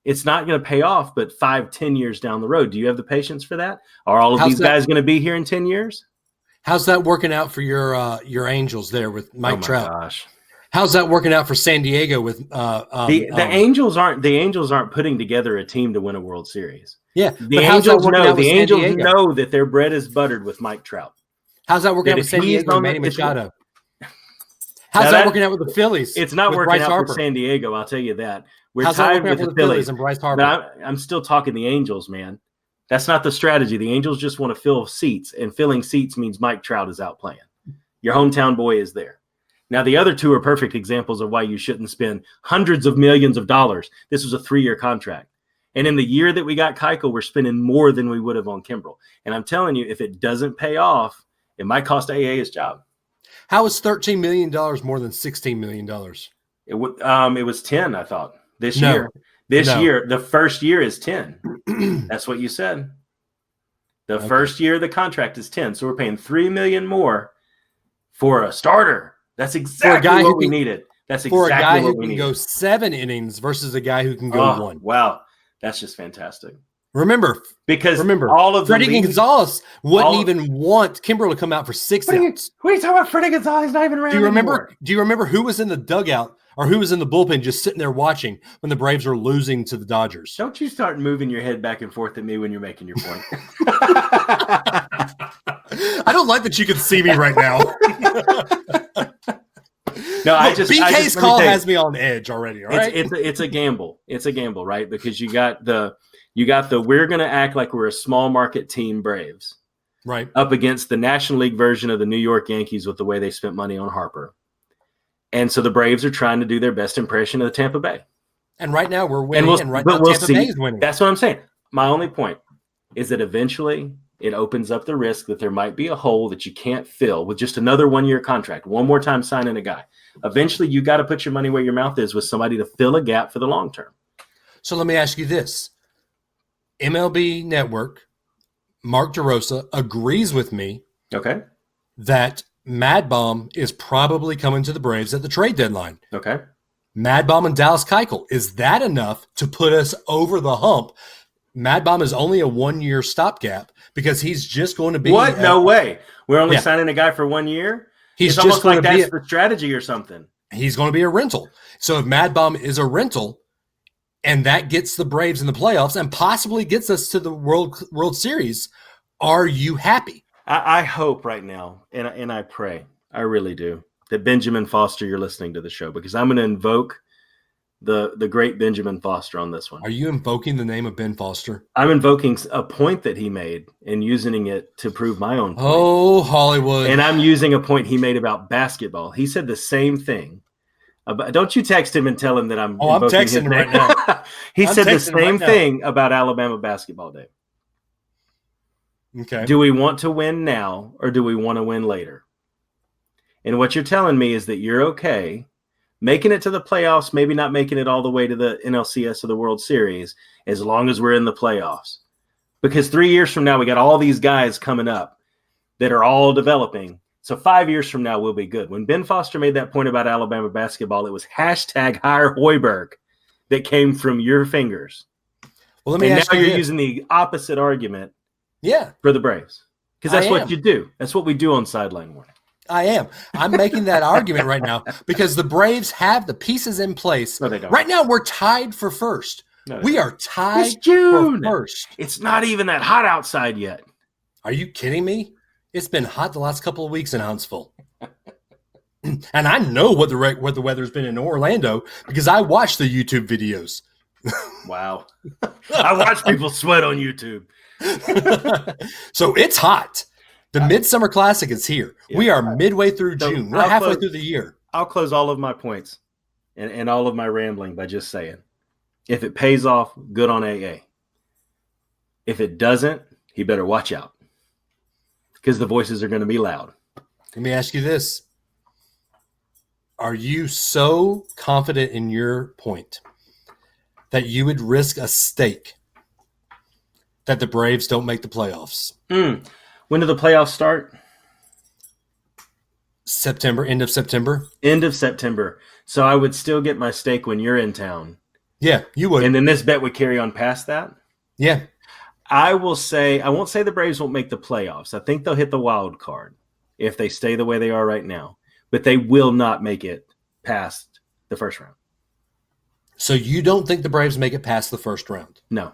it's not going to pay off, but 5-10 years down the road. Do you have the patience for that? Are all of these guys going to be here in 10 years? How's that working out for your Angels there with Mike Trout? Gosh. How's that working out for San Diego with the Angels aren't putting together a team to win a World Series. Yeah, the Angels know that their bread is buttered with Mike Trout. How's that working out with San Diego and Manny Machado? How's that working out with the Phillies? It's not working out for San Diego, I'll tell you that. We're tied with the Phillies and Bryce Harper. But I'm still talking the Angels, man. That's not the strategy. The Angels just want to fill seats, and filling seats means Mike Trout is out playing. Your hometown boy is there. Now, the other two are perfect examples of why you shouldn't spend hundreds of millions of dollars. This was a 3-year contract. And in the year that we got Keuchel, we're spending more than we would have on Kimbrel. And I'm telling you, if it doesn't pay off, it might cost AA his job. How is $13 million more than $16 million? It was 10, I thought, this year. Year, the first year is 10. That's what you said. The first year of the contract is 10. So we're paying $3 million more for a starter. That's exactly what we needed. That's exactly what we needed. For a guy who can go 7 innings versus a guy who can go 1. Wow. That's just fantastic. Remember, all of Freddie Gonzalez wouldn't even want Kimbrel to come out for 6 outs. What are you talking about? Freddie Gonzalez is not even around anymore. Do you remember who was in the dugout or who was in the bullpen just sitting there watching when the Braves were losing to the Dodgers? Don't you start moving your head back and forth at me when you're making your point. I don't like that you can see me right now. No, BK's call has me on edge already. All right, it's a gamble. It's a gamble, right? Because you got the we're going to act like we're a small market team Braves, right, up against the National League version of the New York Yankees with the way they spent money on Harper, and so the Braves are trying to do their best impression of the Tampa Bay. And right now we're winning, Tampa Bay is winning. That's what I'm saying. My only point is that eventually it opens up the risk that there might be a hole that you can't fill with just another 1-year contract. One more time signing a guy. Eventually, you got to put your money where your mouth is with somebody to fill a gap for the long term. So let me ask you this. MLB Network, Mark DeRosa, agrees with me that Mad Bomb is probably coming to the Braves at the trade deadline. Okay. Mad Bomb and Dallas Keuchel. Is that enough to put us over the hump? Mad Bomb is only a 1-year stopgap because he's just going to be – What? No way. We're only signing a guy for 1 year? It's almost like that's the strategy or something. He's going to be a rental. So if Mad Bomb is a rental and that gets the Braves in the playoffs and possibly gets us to the World Series, are you happy? I hope right now, and I pray, I really do, that Benjamin Foster, you're listening to the show, because I'm going to invoke the great Benjamin Foster on this one. Are you invoking the name of Ben Foster? I'm invoking a point that he made and using it to prove my own point. Oh, Hollywood. And I'm using a point he made about basketball. He said the same thing. Don't you text him and tell him that I'm texting him right now. He said the same thing about Alabama basketball day. Okay. Do we want to win now or do we want to win later? And what you're telling me is that you're okay making it to the playoffs, maybe not making it all the way to the NLCS or the World Series, as long as we're in the playoffs. Because 3 years from now, we got all these guys coming up that are all developing, So 5 years from now, we'll be good. When Ben Foster made that point about Alabama basketball, it was hashtag hire Hoiberg that came from your fingers. Well, let me ask now you you're this. using the opposite argument Yeah. for the Braves. Because that's what you do. That's what we do on Sideline Warning. I am. I'm making that argument right now because the Braves have the pieces in place. No, they don't. Right now, we're tied for first. No, we are tied it's June. for first. It's not even that hot outside yet. Are you kidding me? It's been hot the last couple of weeks in Huntsville. And I know what the weather's been in Orlando because I watched the YouTube videos. Wow. I watch people sweat on YouTube. So it's hot. The Midsummer Classic is here. Yeah. We are midway through June. We're halfway through the year. I'll close all of my points and all of my rambling by just saying, if it pays off, good on AA. If it doesn't, he better watch out because the voices are going to be loud. Let me ask you this. Are you so confident in your point that you would risk a stake that the Braves don't make the playoffs? When do the playoffs start? September, end of September. End of September. So I would still get my stake when you're in town. Yeah, you would. And then this bet would carry on past that? Yeah. I won't say the Braves won't make the playoffs. I think they'll hit the wild card if they stay the way they are right now. But they will not make it past the first round. So you don't think the Braves make it past the first round? No.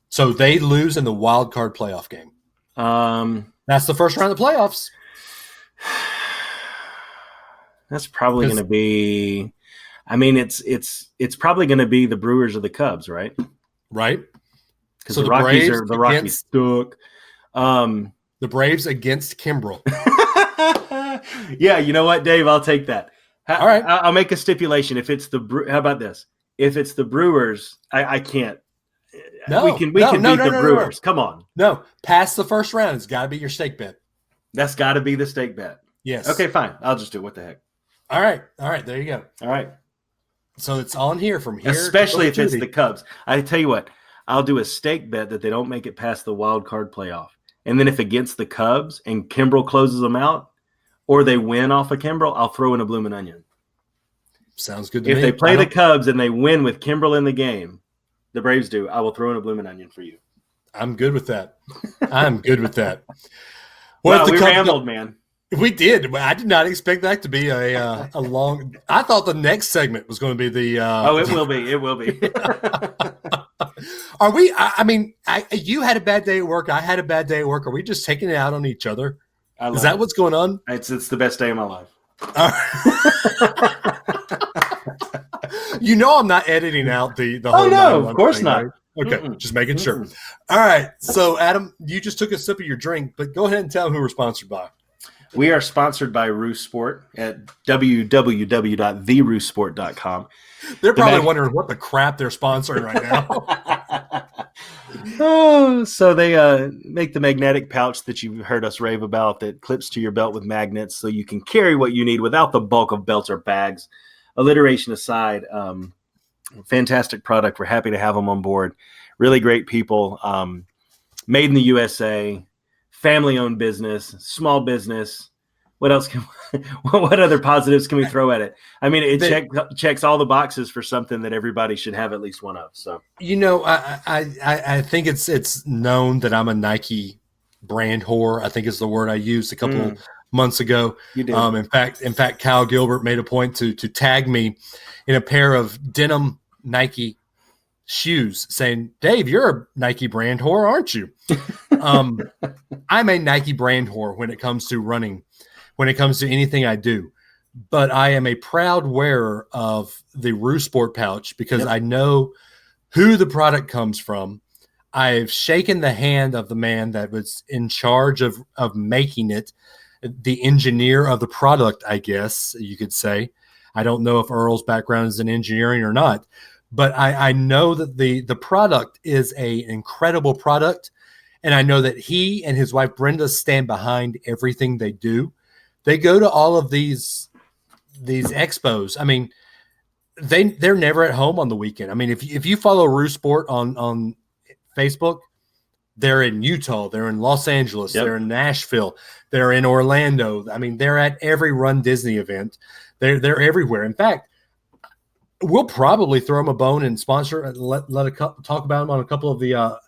So they lose in the wild card playoff game. That's the first round of the playoffs. That's probably going to be. I mean, it's probably going to be the Brewers or the Cubs, right? Right. Because the Rockies stuck. The Braves against Kimbrel. Yeah, you know what, Dave? I'll take that. All right. I'll make a stipulation. If it's how about this? If it's the Brewers, I can't. No, we can beat the Brewers. Come on. No, past the first round. It's got to be your stake bet. That's got to be the stake bet. Yes. Okay, fine. I'll just do it. What the heck? All right. There you go. All right. So it's on here from here. Especially if it's the Cubs. I tell you what, I'll do a stake bet that they don't make it past the wild card playoff. And then if against the Cubs and Kimbrel closes them out, or they win off of Kimbrel, I'll throw in a blooming onion. Sounds good to me. If they play the Cubs and they win with Kimbrel in the game, the Braves do, I will throw in a blooming onion for you. I'm good with that. I'm good with that. Well, we rambled, man. We did. I did not expect that to be a long. I thought the next segment was going to be the. It will be. It will be. Are we? I mean, you had a bad day at work. I had a bad day at work. Are we just taking it out on each other? Is that what's going on? It's the best day of my life. You know, I'm not editing out the whole. Oh no, of course not. Right? Okay, just making sure. All right, so Adam, you just took a sip of your drink, but go ahead and tell them who we're sponsored by. We are sponsored by Roost Sport at www.theroostsport.com. They're probably wondering what the crap they're sponsoring right now. So they make the magnetic pouch that you've heard us rave about that clips to your belt with magnets so you can carry what you need without the bulk of belts or bags. Alliteration aside, fantastic product. We're happy to have them on board. Really great people. Made in the USA. Family-owned business, small business. What else? What other positives can we throw at it? I mean, it checks all the boxes for something that everybody should have at least one of. So, you know, I think it's known that I'm a Nike brand whore. I think is the word I used a couple months ago. You did. In fact, Kyle Gilbert made a point to tag me in a pair of denim Nike shoes saying, Dave, you're a Nike brand whore, aren't you? I'm a Nike brand whore when it comes to running, when it comes to anything I do. But I am a proud wearer of the Roost Sport pouch because I know who the product comes from. I've shaken the hand of the man that was in charge of making it, the engineer of the product, I guess you could say. I don't know if Earl's background is in engineering or not, but I know that the product is an incredible product. And I know that he and his wife, Brenda, stand behind everything they do. They go to all of these expos. I mean, they're never at home on the weekend. I mean, if you follow Roost Sport on Facebook, They're in Utah. They're in Los Angeles. Yep. They're in Nashville. They're in Orlando. I mean, they're at every Run Disney event. They're everywhere. In fact, we'll probably throw them a bone and sponsor and talk about them on a couple of the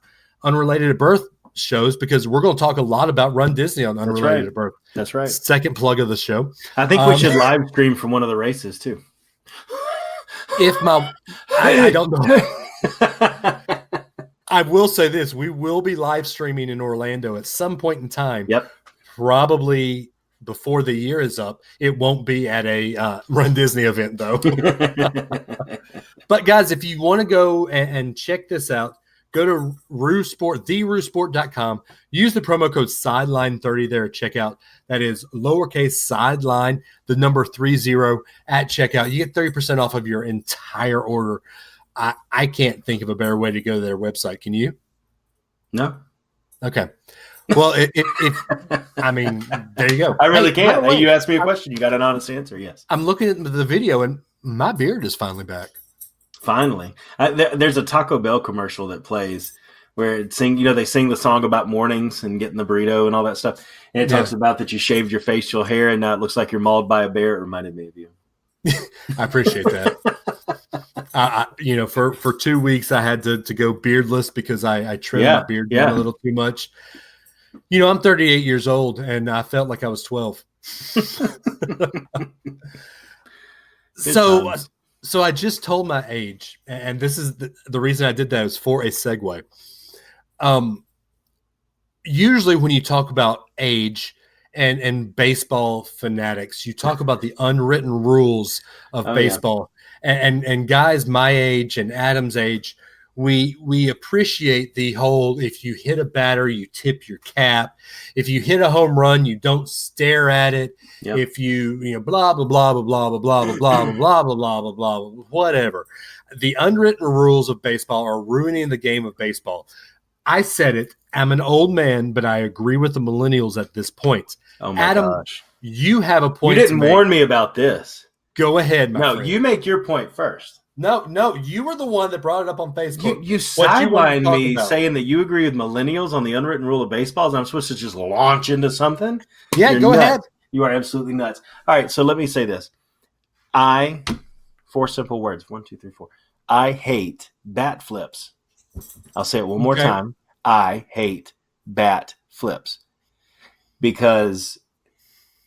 Unrelated at Birth shows, because we're going to talk a lot about Run Disney on Unrelated at Birth. That's right. Second plug of the show. I think we should live stream from one of the races too. I don't know. I will say this: we will be live streaming in Orlando at some point in time. Yep. Probably before the year is up. It won't be at a Run Disney event, though. But guys, if you want to go and check this out, go to theroosport.com. Use the promo code Sideline30 there at checkout. That is lowercase sideline, the number 30 at checkout. You get 30% off of your entire order. I can't think of a better way to go to their website. Can you? No. Okay. Well, I mean, there you go. I really can't. Hey, you asked me a question. You got an honest answer. Yes. I'm looking at the video, and my beard is finally back. Finally. There's a Taco Bell commercial that plays where they sing the song about mornings and getting the burrito and all that stuff. And it talks about that you shaved your facial hair and now it looks like you're mauled by a bear. It reminded me of you. I appreciate that. For 2 weeks I had to go beardless because I trimmed my beard down a little too much. I'm 38 years old and I felt like I was 12. So I just told my age, and this is the reason I did that is for a segue. Usually when you talk about age and baseball fanatics, you talk about the unwritten rules of baseball. Yeah. And guys my age and Adam's age, we appreciate the whole, if you hit a batter, you tip your cap. If you hit a home run, you don't stare at it. Yep. If you blah, blah, blah, blah, blah, blah, blah, blah, blah, blah, blah, blah, blah, whatever. The unwritten rules of baseball are ruining the game of baseball. I said it. I'm an old man, but I agree with the millennials at this point. Oh, my Adam, gosh. You have a point. You didn't warn me about this. Go ahead, my friend. No, you make your point first. No, you were the one that brought it up on Facebook. You sidelined me saying that you agree with millennials on the unwritten rule of baseball, and I'm supposed to just launch into something? Yeah, go ahead. You are absolutely nuts. All right, so let me say this. 4 simple words. 1, 2, 3, 4. I hate bat flips. I'll say it one more time. I hate bat flips. Because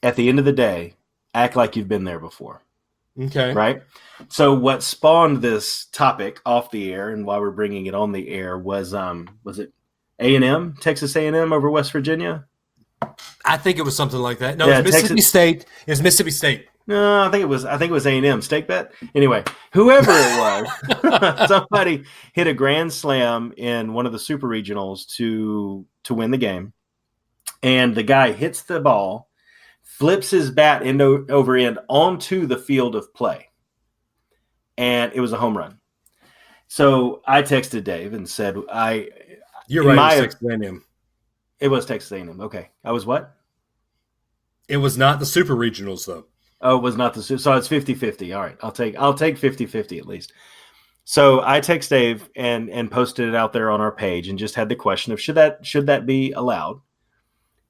at the end of the day, act like you've been there before. Okay. Right? So what spawned this topic off the air and why we're bringing it on the air was it A&M, Texas A&M over West Virginia? I think it was something like that. No, it was Mississippi State. It was Mississippi State. No, I think it was A&M. Stake bet? Anyway, whoever it was, somebody hit a grand slam in one of the super regionals to win the game. And the guy hits the ball, flips his bat end over end onto the field of play. And it was a home run. So I texted Dave and said, You're right, Texas A&M. It was Texas A&M. Okay. I was what? It was not the super regionals, though. Oh, it was not the super. So it's 50-50. All right. I'll take 50-50 at least. So I text Dave and posted it out there on our page and just had the question of should that be allowed?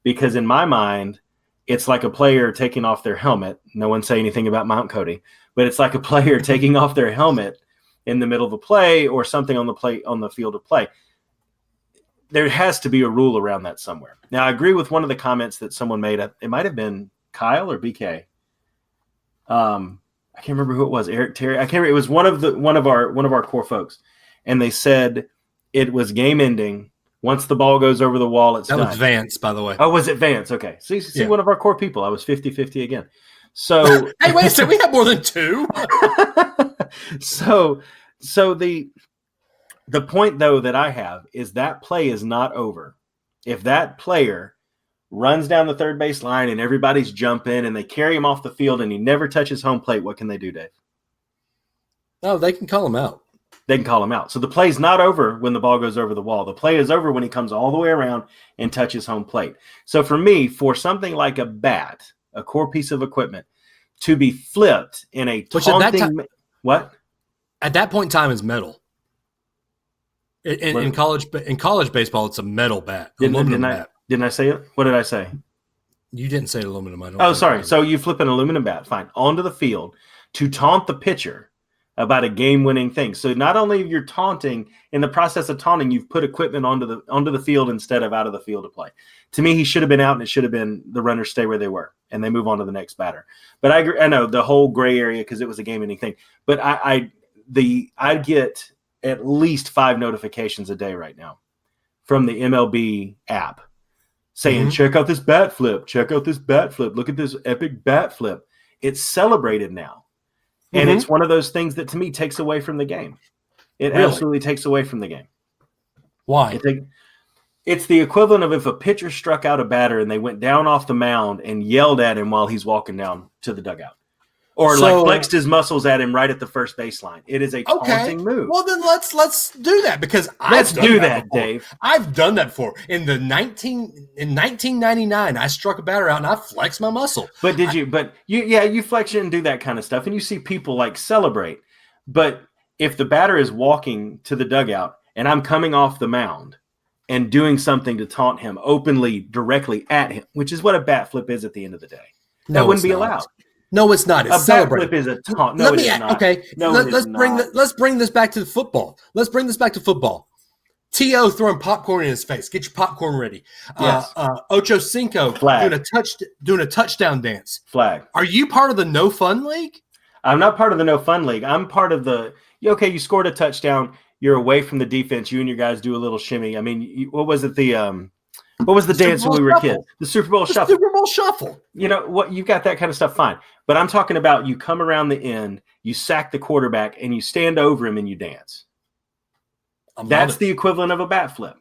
Because in my mind, it's like a player taking off their helmet. No one say anything about Mount Cody, but it's like a player taking off their helmet in the middle of the play or something on the field of play. There has to be a rule around that somewhere. Now, I agree with one of the comments that someone made. It might have been Kyle or BK. I can't remember who it was. Eric Terry. I can't remember. It was one of our core folks, and they said it was game ending. Once the ball goes over the wall, it's done. That was Vance, by the way. Oh, was it Vance? Okay. See, yeah. One of our core people. I was 50-50 again. So hey, wait a second. We have more than two. So the point, though, that I have is that play is not over. If that player runs down the third base line and everybody's jumping and they carry him off the field and he never touches home plate, what can they do, Dave? Oh, they can call him out. They can call him out. So the play's not over when the ball goes over the wall. The play is over when he comes all the way around and touches home plate. So for me, for something like a bat, a core piece of equipment, to be flipped in a taunting – what? At that point in time is metal. In college baseball, it's a metal bat, Didn't aluminum I, bat. didn't I say it? What did I say? You didn't say aluminum. I don't. Oh, think sorry. you did. So you flip an aluminum bat, fine, onto the field to taunt the pitcher about a game-winning thing. So not only you're taunting, in the process of taunting, you've put equipment onto the field instead of out of the field to play. To me, he should have been out, and it should have been the runners stay where they were, and they move on to the next batter. But I agree, I know the whole gray area because it was a game-winning thing. But I get at least 5 notifications a day right now from the MLB app saying, check out this bat flip, check out this bat flip, look at this epic bat flip. It's celebrated now. And it's one of those things that to me takes away from the game. It absolutely takes away from the game. Why? It's the equivalent of if a pitcher struck out a batter and they went down off the mound and yelled at him while he's walking down to the dugout. Or like flexed his muscles at him right at the first baseline. It is a taunting move. Well, then let's do that because let's do that, Dave. I've done that before. In 1999, I struck a batter out and I flexed my muscle. But you flex it and do that kind of stuff, and you see people like celebrate. But if the batter is walking to the dugout and I'm coming off the mound and doing something to taunt him openly, directly at him, which is what a bat flip is at the end of the day, that wouldn't be allowed. No, it's not. It's a bat flip is a taunt. No, it's not. Okay, no, let's bring this back to the football. Let's bring this back to football. T.O. throwing popcorn in his face. Get your popcorn ready. Yes. Ocho Cinco doing a touchdown dance. Flag. Are you part of the No Fun League? I'm not part of the No Fun League. I'm part of the you scored a touchdown. You're away from the defense. You and your guys do a little shimmy. I mean, what was it? What was the dance when we were kids? The Super Bowl Shuffle. Super Bowl Shuffle. You know what? You've got that kind of stuff, fine. But I'm talking about you come around the end, you sack the quarterback, and you stand over him and you dance. That's the equivalent of a bat flip.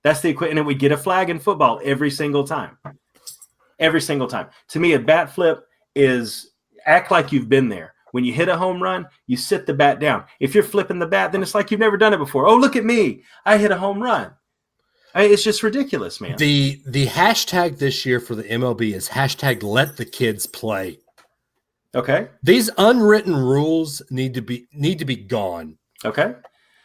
That's the equivalent. And we get a flag in football every single time. Every single time. To me, a bat flip is act like you've been there. When you hit a home run, you sit the bat down. If you're flipping the bat, then it's like you've never done it before. Oh, look at me. I hit a home run. It's just ridiculous, man. The hashtag this year for the MLB is hashtag let the kids play. Okay. These unwritten rules need to be gone. Okay.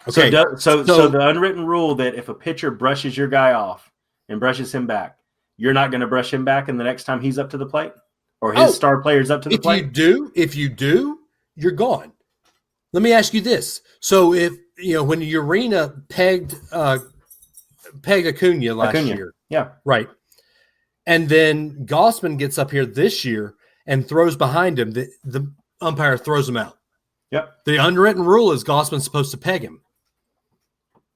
Okay. So the unwritten rule that if a pitcher brushes your guy off and brushes him back, you're not going to brush him back, and the next time he's up to the plate or his star player's up to the plate. If you do, you're gone. Let me ask you this: so if when Urena pegged Acuna last year, yeah, right, and then Gossman gets up here this year and throws behind him, the umpire throws him out. Yep. The unwritten rule is Gossman's supposed to peg him.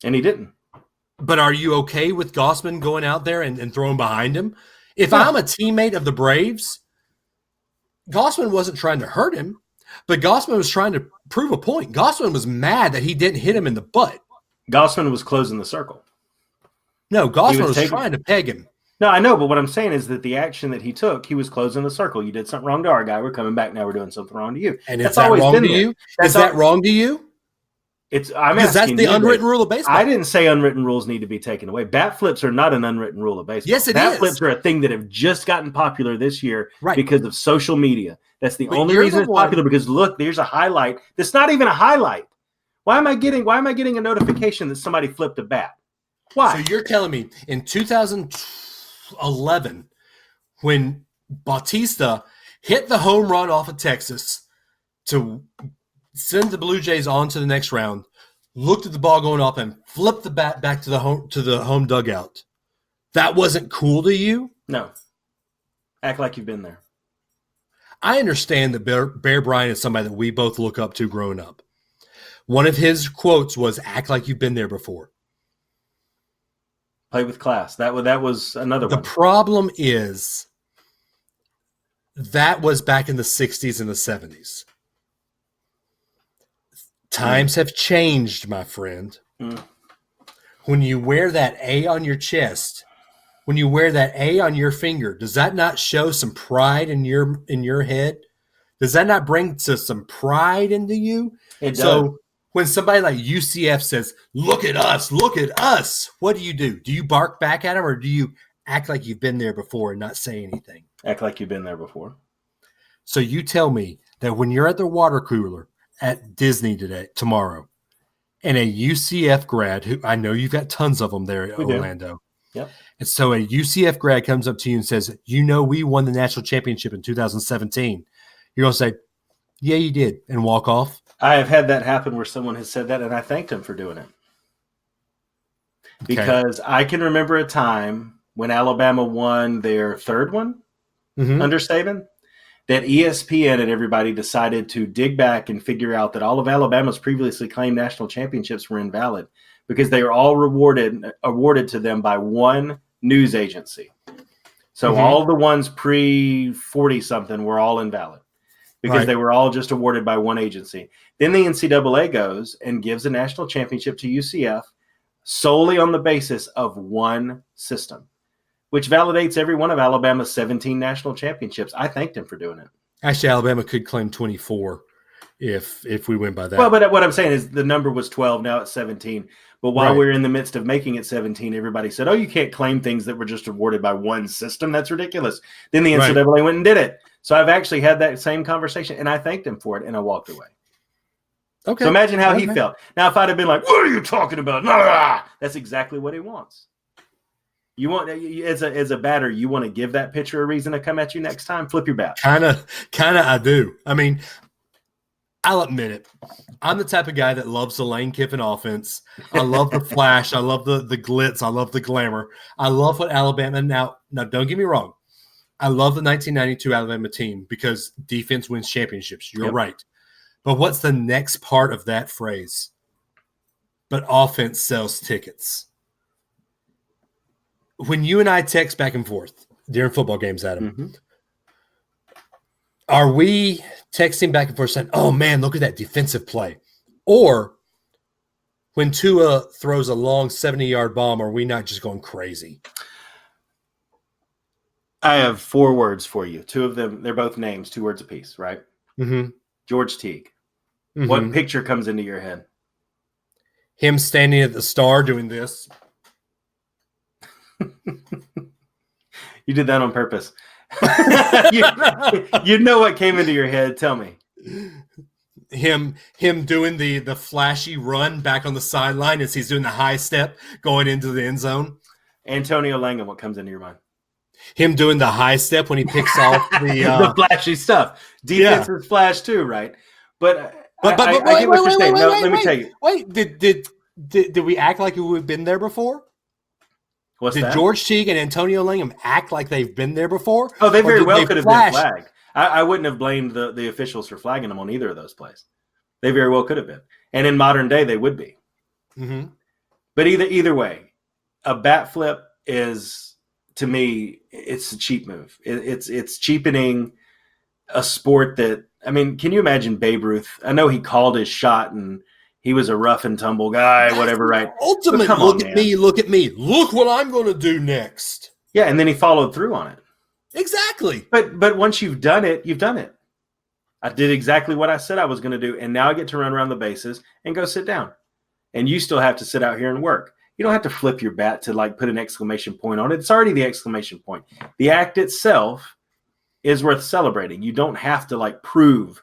And he didn't. But are you okay with Gossman going out there and throwing behind him? If I'm a teammate of the Braves, Gossman wasn't trying to hurt him, but Gossman was trying to prove a point. Gossman was mad that he didn't hit him in the butt. Gossman was closing the circle. No, Gossman was trying to peg him. No, I know, but what I'm saying is that the action that he took, he was closing the circle. You did something wrong to our guy. We're coming back now. We're doing something wrong to you. And is that wrong to you? Is that wrong to you? Because that's the unwritten rule of baseball. I didn't say unwritten rules need to be taken away. Bat flips are not an unwritten rule of baseball. Yes, it is. Bat flips are a thing that have just gotten popular this year because of social media. That's the only reason it's popular. Because look, there's a highlight that's not even a highlight. Why am I getting a notification that somebody flipped a bat? Why? So you're telling me in 2011, when Bautista hit the home run off of Texas to send the Blue Jays on to the next round, looked at the ball going up and flipped the bat back to the home dugout. That wasn't cool to you? No. Act like you've been there. I understand that Bear Bryant is somebody that we both look up to growing up. One of his quotes was, act like you've been there before. Play with class. That was another one. The problem is that was back in the 60s and the 70s. Times have changed, my friend. When you wear that A on your chest, when you wear that A on your finger, does that not show some pride in your head? Does that not bring some pride into you? It does. So when somebody like UCF says, look at us, what do? Do you bark back at them, or do you act like you've been there before and not say anything? Act like you've been there before. So you tell me that when you're at the water cooler at Disney tomorrow, and a UCF grad, who I know you've got tons of them there, We do. Orlando. Yep. And so a UCF grad comes up to you and says, we won the national championship in 2017. You're going to say, yeah, you did, and walk off? I have had that happen where someone has said that, and I thanked him for doing it. Because I can remember a time when Alabama won their third one under Saban, that ESPN and everybody decided to dig back and figure out that all of Alabama's previously claimed national championships were invalid because they were all awarded to them by one news agency. So all the ones pre-40-something were all invalid because they were all just awarded by one agency. Then the NCAA goes and gives a national championship to UCF solely on the basis of one system, which validates every one of Alabama's 17 national championships. I thanked him for doing it. Actually, Alabama could claim 24 if we went by that. Well, but what I'm saying is the number was 12, now it's 17. But while we're in the midst of making it 17, everybody said, oh, you can't claim things that were just awarded by one system. That's ridiculous. Then the NCAA went and did it. So I've actually had that same conversation, and I thanked him for it, and I walked away. Okay. So imagine how he felt. Now, if I'd have been like, what are you talking about? Nah, that's exactly what he wants. You want, as a batter, you want to give that pitcher a reason to come at you next time? Flip your bat. Kind of I do. I mean, I'll admit it. I'm the type of guy that loves the Lane Kiffin offense. I love the flash. I love the glitz. I love the glamour. I love what Alabama – now don't get me wrong. I love the 1992 Alabama team because defense wins championships. You're right. But what's the next part of that phrase? But offense sells tickets. When you and I text back and forth during football games, Adam, are we texting back and forth saying, oh, man, look at that defensive play? Or when Tua throws a long 70-yard bomb, are we not just going crazy? I have 4 words for you. 2 of them, they're both names, 2 words apiece, right? George Teague. What picture comes into your head? Him standing at the star doing this. You did that on purpose. you know what came into your head. Tell me. Him doing the flashy run back on the sideline as he's doing the high step going into the end zone. Antonio Langham, what comes into your mind? Him doing the high step when he picks off the flashy stuff. Defense is flash too, right? But I get what you're saying. Let me tell you. Wait, did we act like we've been there before? What's did that? George Teague and Antonio Langham act like they've been there before? Oh, they very well could have been flagged. I wouldn't have blamed the officials for flagging them on either of those plays. They very well could have been. And in modern day, they would be. But either way, a bat flip is, to me, it's a cheap move. It's cheapening a sport that, I mean, can you imagine Babe Ruth? I know he called his shot and he was a rough and tumble guy, whatever, right? Ultimate, look at me. Look what I'm going to do next. Yeah, and then he followed through on it. Exactly. But once you've done it, you've done it. I did exactly what I said I was going to do, and now I get to run around the bases and go sit down. And you still have to sit out here and work. You don't have to flip your bat to like put an exclamation point on it. It's already the exclamation point. The act itself is worth celebrating. You don't have to like prove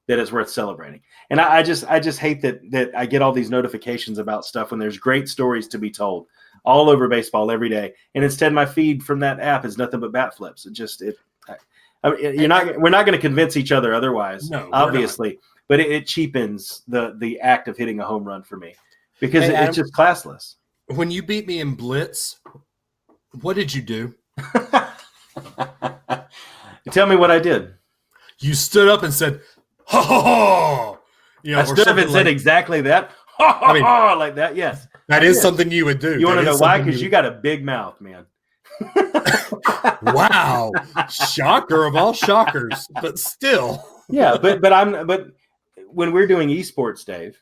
that it's worth celebrating. And I just hate that I get all these notifications about stuff when there's great stories to be told all over baseball every day. And instead my feed from that app is nothing but bat flips. We're not going to convince each other otherwise, obviously, but it cheapens the act of hitting a home run for me because it's just classless. When you beat me in blitz, what did you do? Tell me what I did. You stood up and said, "Ha ha ha!" I stood up and said exactly that. Ha ha ha! Like that. Yes, that is something you would do. You want to know why? Because you got a big mouth, man. Wow, shocker of all shockers, but still. Yeah, but when we're doing esports, Dave.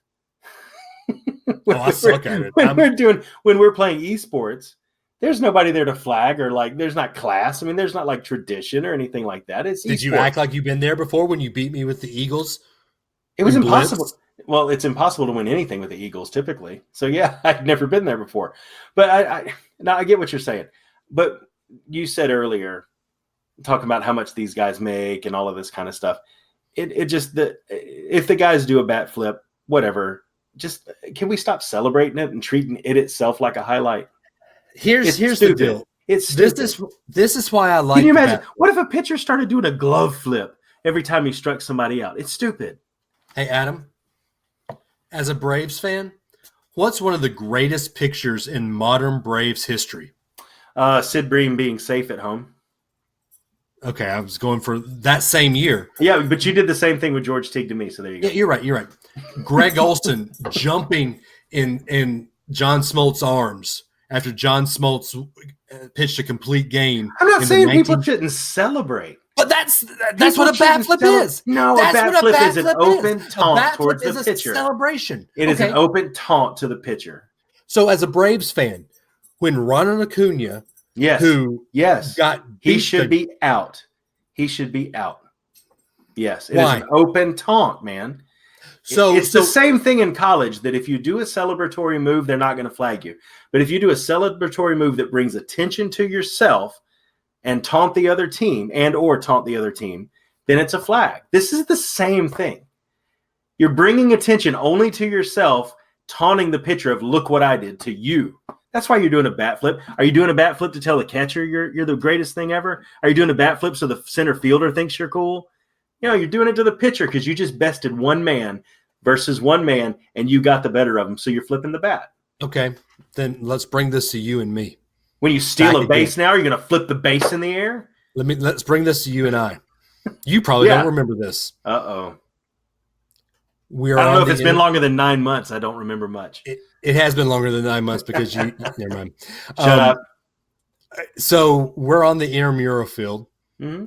I suck at it. When we're playing esports, there's nobody there to flag or like there's not class. I mean, there's not like tradition or anything like that. It's Did you act like you've been there before when you beat me with the Eagles? It was impossible. Well, it's impossible to win anything with the Eagles typically. So yeah, I've never been there before. But I get what you're saying. But you said earlier, talking about how much these guys make and all of this kind of stuff. If the guys do a bat flip, whatever. just can we stop celebrating it and treating it itself like a highlight? Here's the stupid. deal. It's stupid. This is why I like. Can you imagine? What if a pitcher started doing a glove flip every time he struck somebody out? It's stupid. Hey, Adam, as a Braves fan, what's one of the greatest pictures in modern Braves history? Sid Bream being safe at home. Okay, I was going for that same year. Yeah, but you did the same thing with George Teague to me, so there you go. Yeah, you're right. Greg Olson jumping in John Smoltz' arms after John Smoltz pitched a complete game. I'm not saying people shouldn't celebrate. But that's what a bat flip is. No, that's a bat flip is an open taunt towards the pitcher. A celebration. It is an open taunt to the pitcher. So as a Braves fan, when Ronald Acuna, he should be out. He should be out. Yes, it is an open taunt, man. So it's the same thing in college that if you do a celebratory move, they're not going to flag you. But if you do a celebratory move that brings attention to yourself and taunt the other team then it's a flag. This is the same thing. You're bringing attention only to yourself, taunting the pitcher of look what I did to you. That's why you're doing a bat flip. Are you doing a bat flip to tell the catcher you're the greatest thing ever? Are you doing a bat flip so the center fielder thinks you're cool? You're doing it to the pitcher because you just bested one man versus one man, and you got the better of him, so you're flipping the bat. Okay, then let's bring this to you and me. When you steal a base now, you're going to flip the base in the air? Let's bring this to you and I. You probably don't remember this. Uh-oh. I don't know if it's been longer than 9 months. I don't remember much. It has been longer than 9 months because you – never mind. Shut up. So we're on the intramural field. Mm-hmm.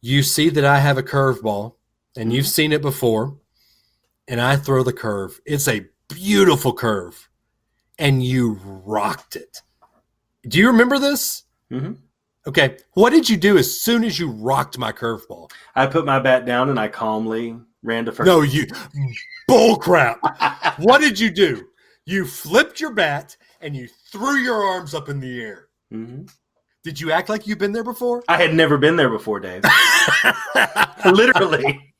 You see that I have a curveball, and you've seen it before, and I throw the curve. It's a beautiful curve, and you rocked it. Do you remember this? Mm-hmm. Okay. What did you do as soon as you rocked my curveball? I put my bat down, and I calmly ran to first. No, you bull crap. What did you do? You flipped your bat, and you threw your arms up in the air. Mm-hmm. Did you act like you've been there before? I had never been there before, Dave. Literally.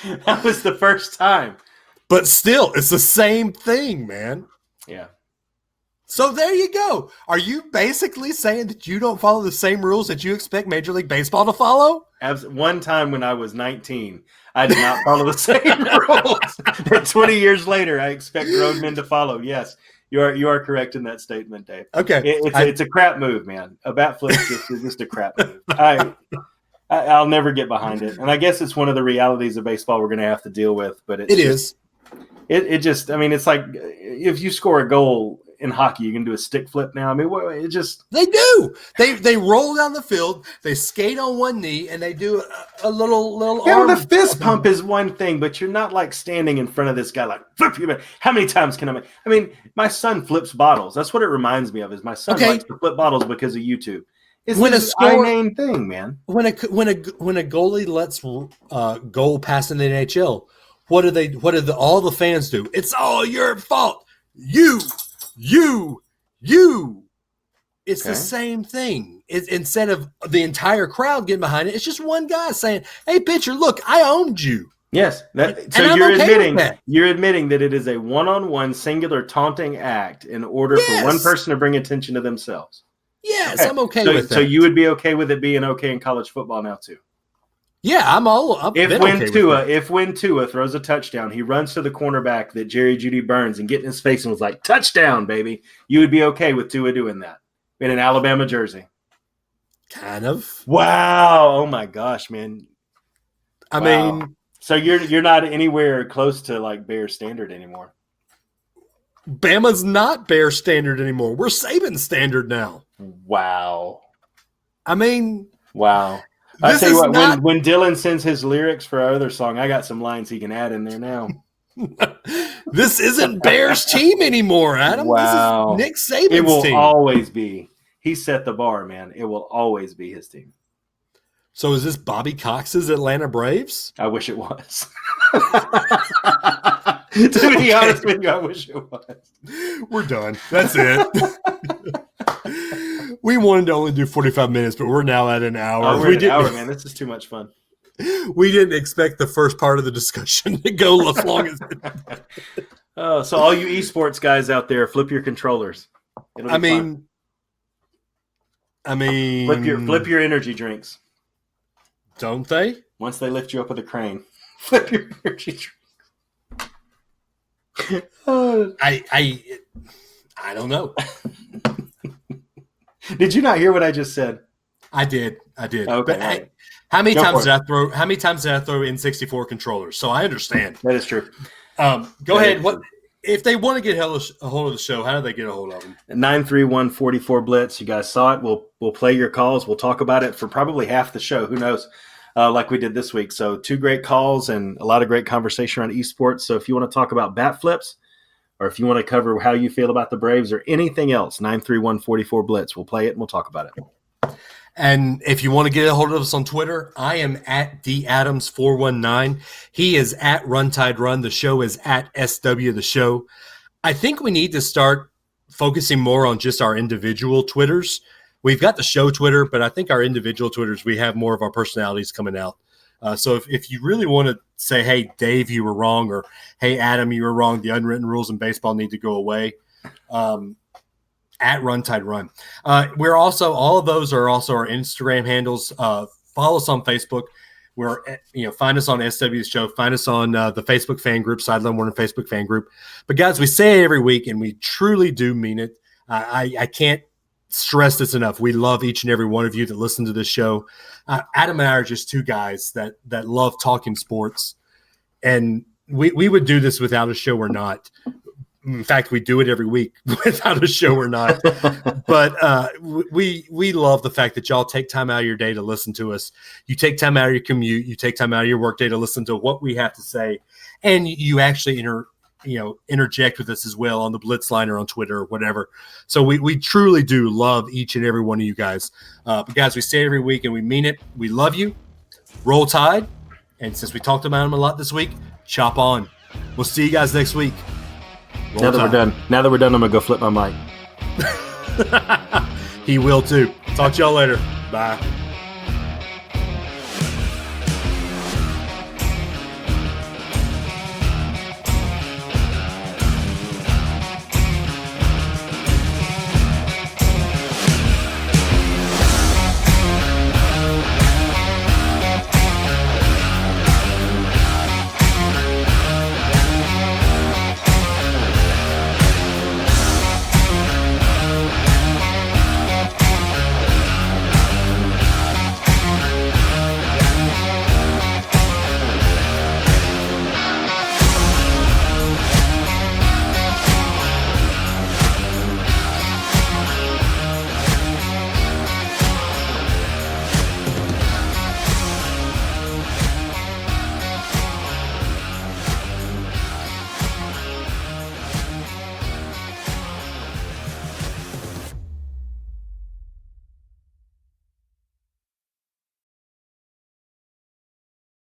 That was the first time. But still, it's the same thing, man. Yeah. So there you go. Are you basically saying that you don't follow the same rules that you expect Major League Baseball to follow? One time when I was 19, I did not follow the same rules that 20 years later I expect grown men to follow. Yes. You are correct in that statement, Dave. Okay, it's a crap move, man. A bat flip is just a crap move. I'll never get behind it, and I guess it's one of the realities of baseball we're going to have to deal with. But it is. It just. I mean, it's like if you score a goal in hockey, you can do a stick flip now. I mean, it just they do. They roll down the field, they skate on one knee, and they do a little. Yeah, the fist pump is one thing, but you're not like standing in front of this guy like flip you. How many times can I make? I mean, my son flips bottles. That's what it reminds me of. Is my son likes to flip bottles because of YouTube. It's a main thing, man. When a goalie lets goal pass in the NHL, what do all the fans do? It's all your fault. You. It's the same thing. Instead of the entire crowd getting behind it, it's just one guy saying, "Hey, pitcher, look, I owned you." Yes. So you're admitting that it is a one-on-one singular taunting act in order for one person to bring attention to themselves. Yes, I'm okay with that. So you would be okay with it being okay in college football now too? Yeah, If when Tua throws a touchdown, he runs to the cornerback that Jerry Judy Burns and get in his face and was like, "Touchdown, baby," you would be okay with Tua doing that in an Alabama jersey? Kind of. Wow. Oh my gosh, man. I mean, so you're not anywhere close to like Bear standard anymore. Bama's not Bear standard anymore. We're Saban standard now. Wow. I mean, wow. I tell you what, when Dylan sends his lyrics for our other song, I got some lines he can add in there now. This isn't Bear's team anymore, Adam. Wow. This is Nick Saban's team. It will always be. He set the bar, man. It will always be his team. So is this Bobby Cox's Atlanta Braves? I wish it was. To be honest with you, I wish it was. We're done. That's it. We wanted to only do 45 minutes, but we're now at an hour. We're at an hour, man. This is too much fun. We didn't expect the first part of the discussion to go as long as it did. So all you esports guys out there, flip your controllers. It'll be fun. Flip your energy drinks. Don't they? Once they lift you up with a crane, flip your energy drink. I don't know. Did you not hear what I just said? I did. Okay. But right. How many times did I throw N64 controllers? So I understand. That is true. Go ahead. What if they want to get a hold of the show? How do they get a hold of them? 931-44 Blitz. You guys saw it. We'll play your calls. We'll talk about it for probably half the show. Who knows? Like we did this week. So 2 great calls and a lot of great conversation around esports. So if you want to talk about bat flips, or if you want to cover how you feel about the Braves or anything else, 931-44 Blitz. We'll play it and we'll talk about it. And if you want to get a hold of us on Twitter, I am at DAdams419. He is at RunTideRun. The show is at SW The Show. I think we need to start focusing more on just our individual Twitters. We've got the show Twitter, but I think our individual Twitters, we have more of our personalities coming out. So if you really want to say, hey, Dave, you were wrong, or hey, Adam, you were wrong, the unwritten rules in baseball need to go away, at RunTideRun. We're also, all of those are also our Instagram handles. Follow us on Facebook. Find us on SW's show. Find us on the Facebook fan group, Sideline Warning Facebook fan group. But guys, we say it every week, and we truly do mean it. I can't stress this enough. We love each and every one of you that listen to this show. Adam and I are just 2 guys that love talking sports, and we would do this without a show or not. In fact, we do it every week without a show or not. But we love the fact that y'all take time out of your day to listen to us. You take time out of your commute. You take time out of your work day to listen to what we have to say, and you actually interject with us as well on the Blitz line or on Twitter or whatever. So we truly do love each and every one of you guys. But guys, we say it every week and we mean it. We love you. Roll Tide. And since we talked about them a lot this week, chop on. We'll see you guys next week. Now that we're done, I'm going to go flip my mic. He will too. Talk to y'all later. Bye.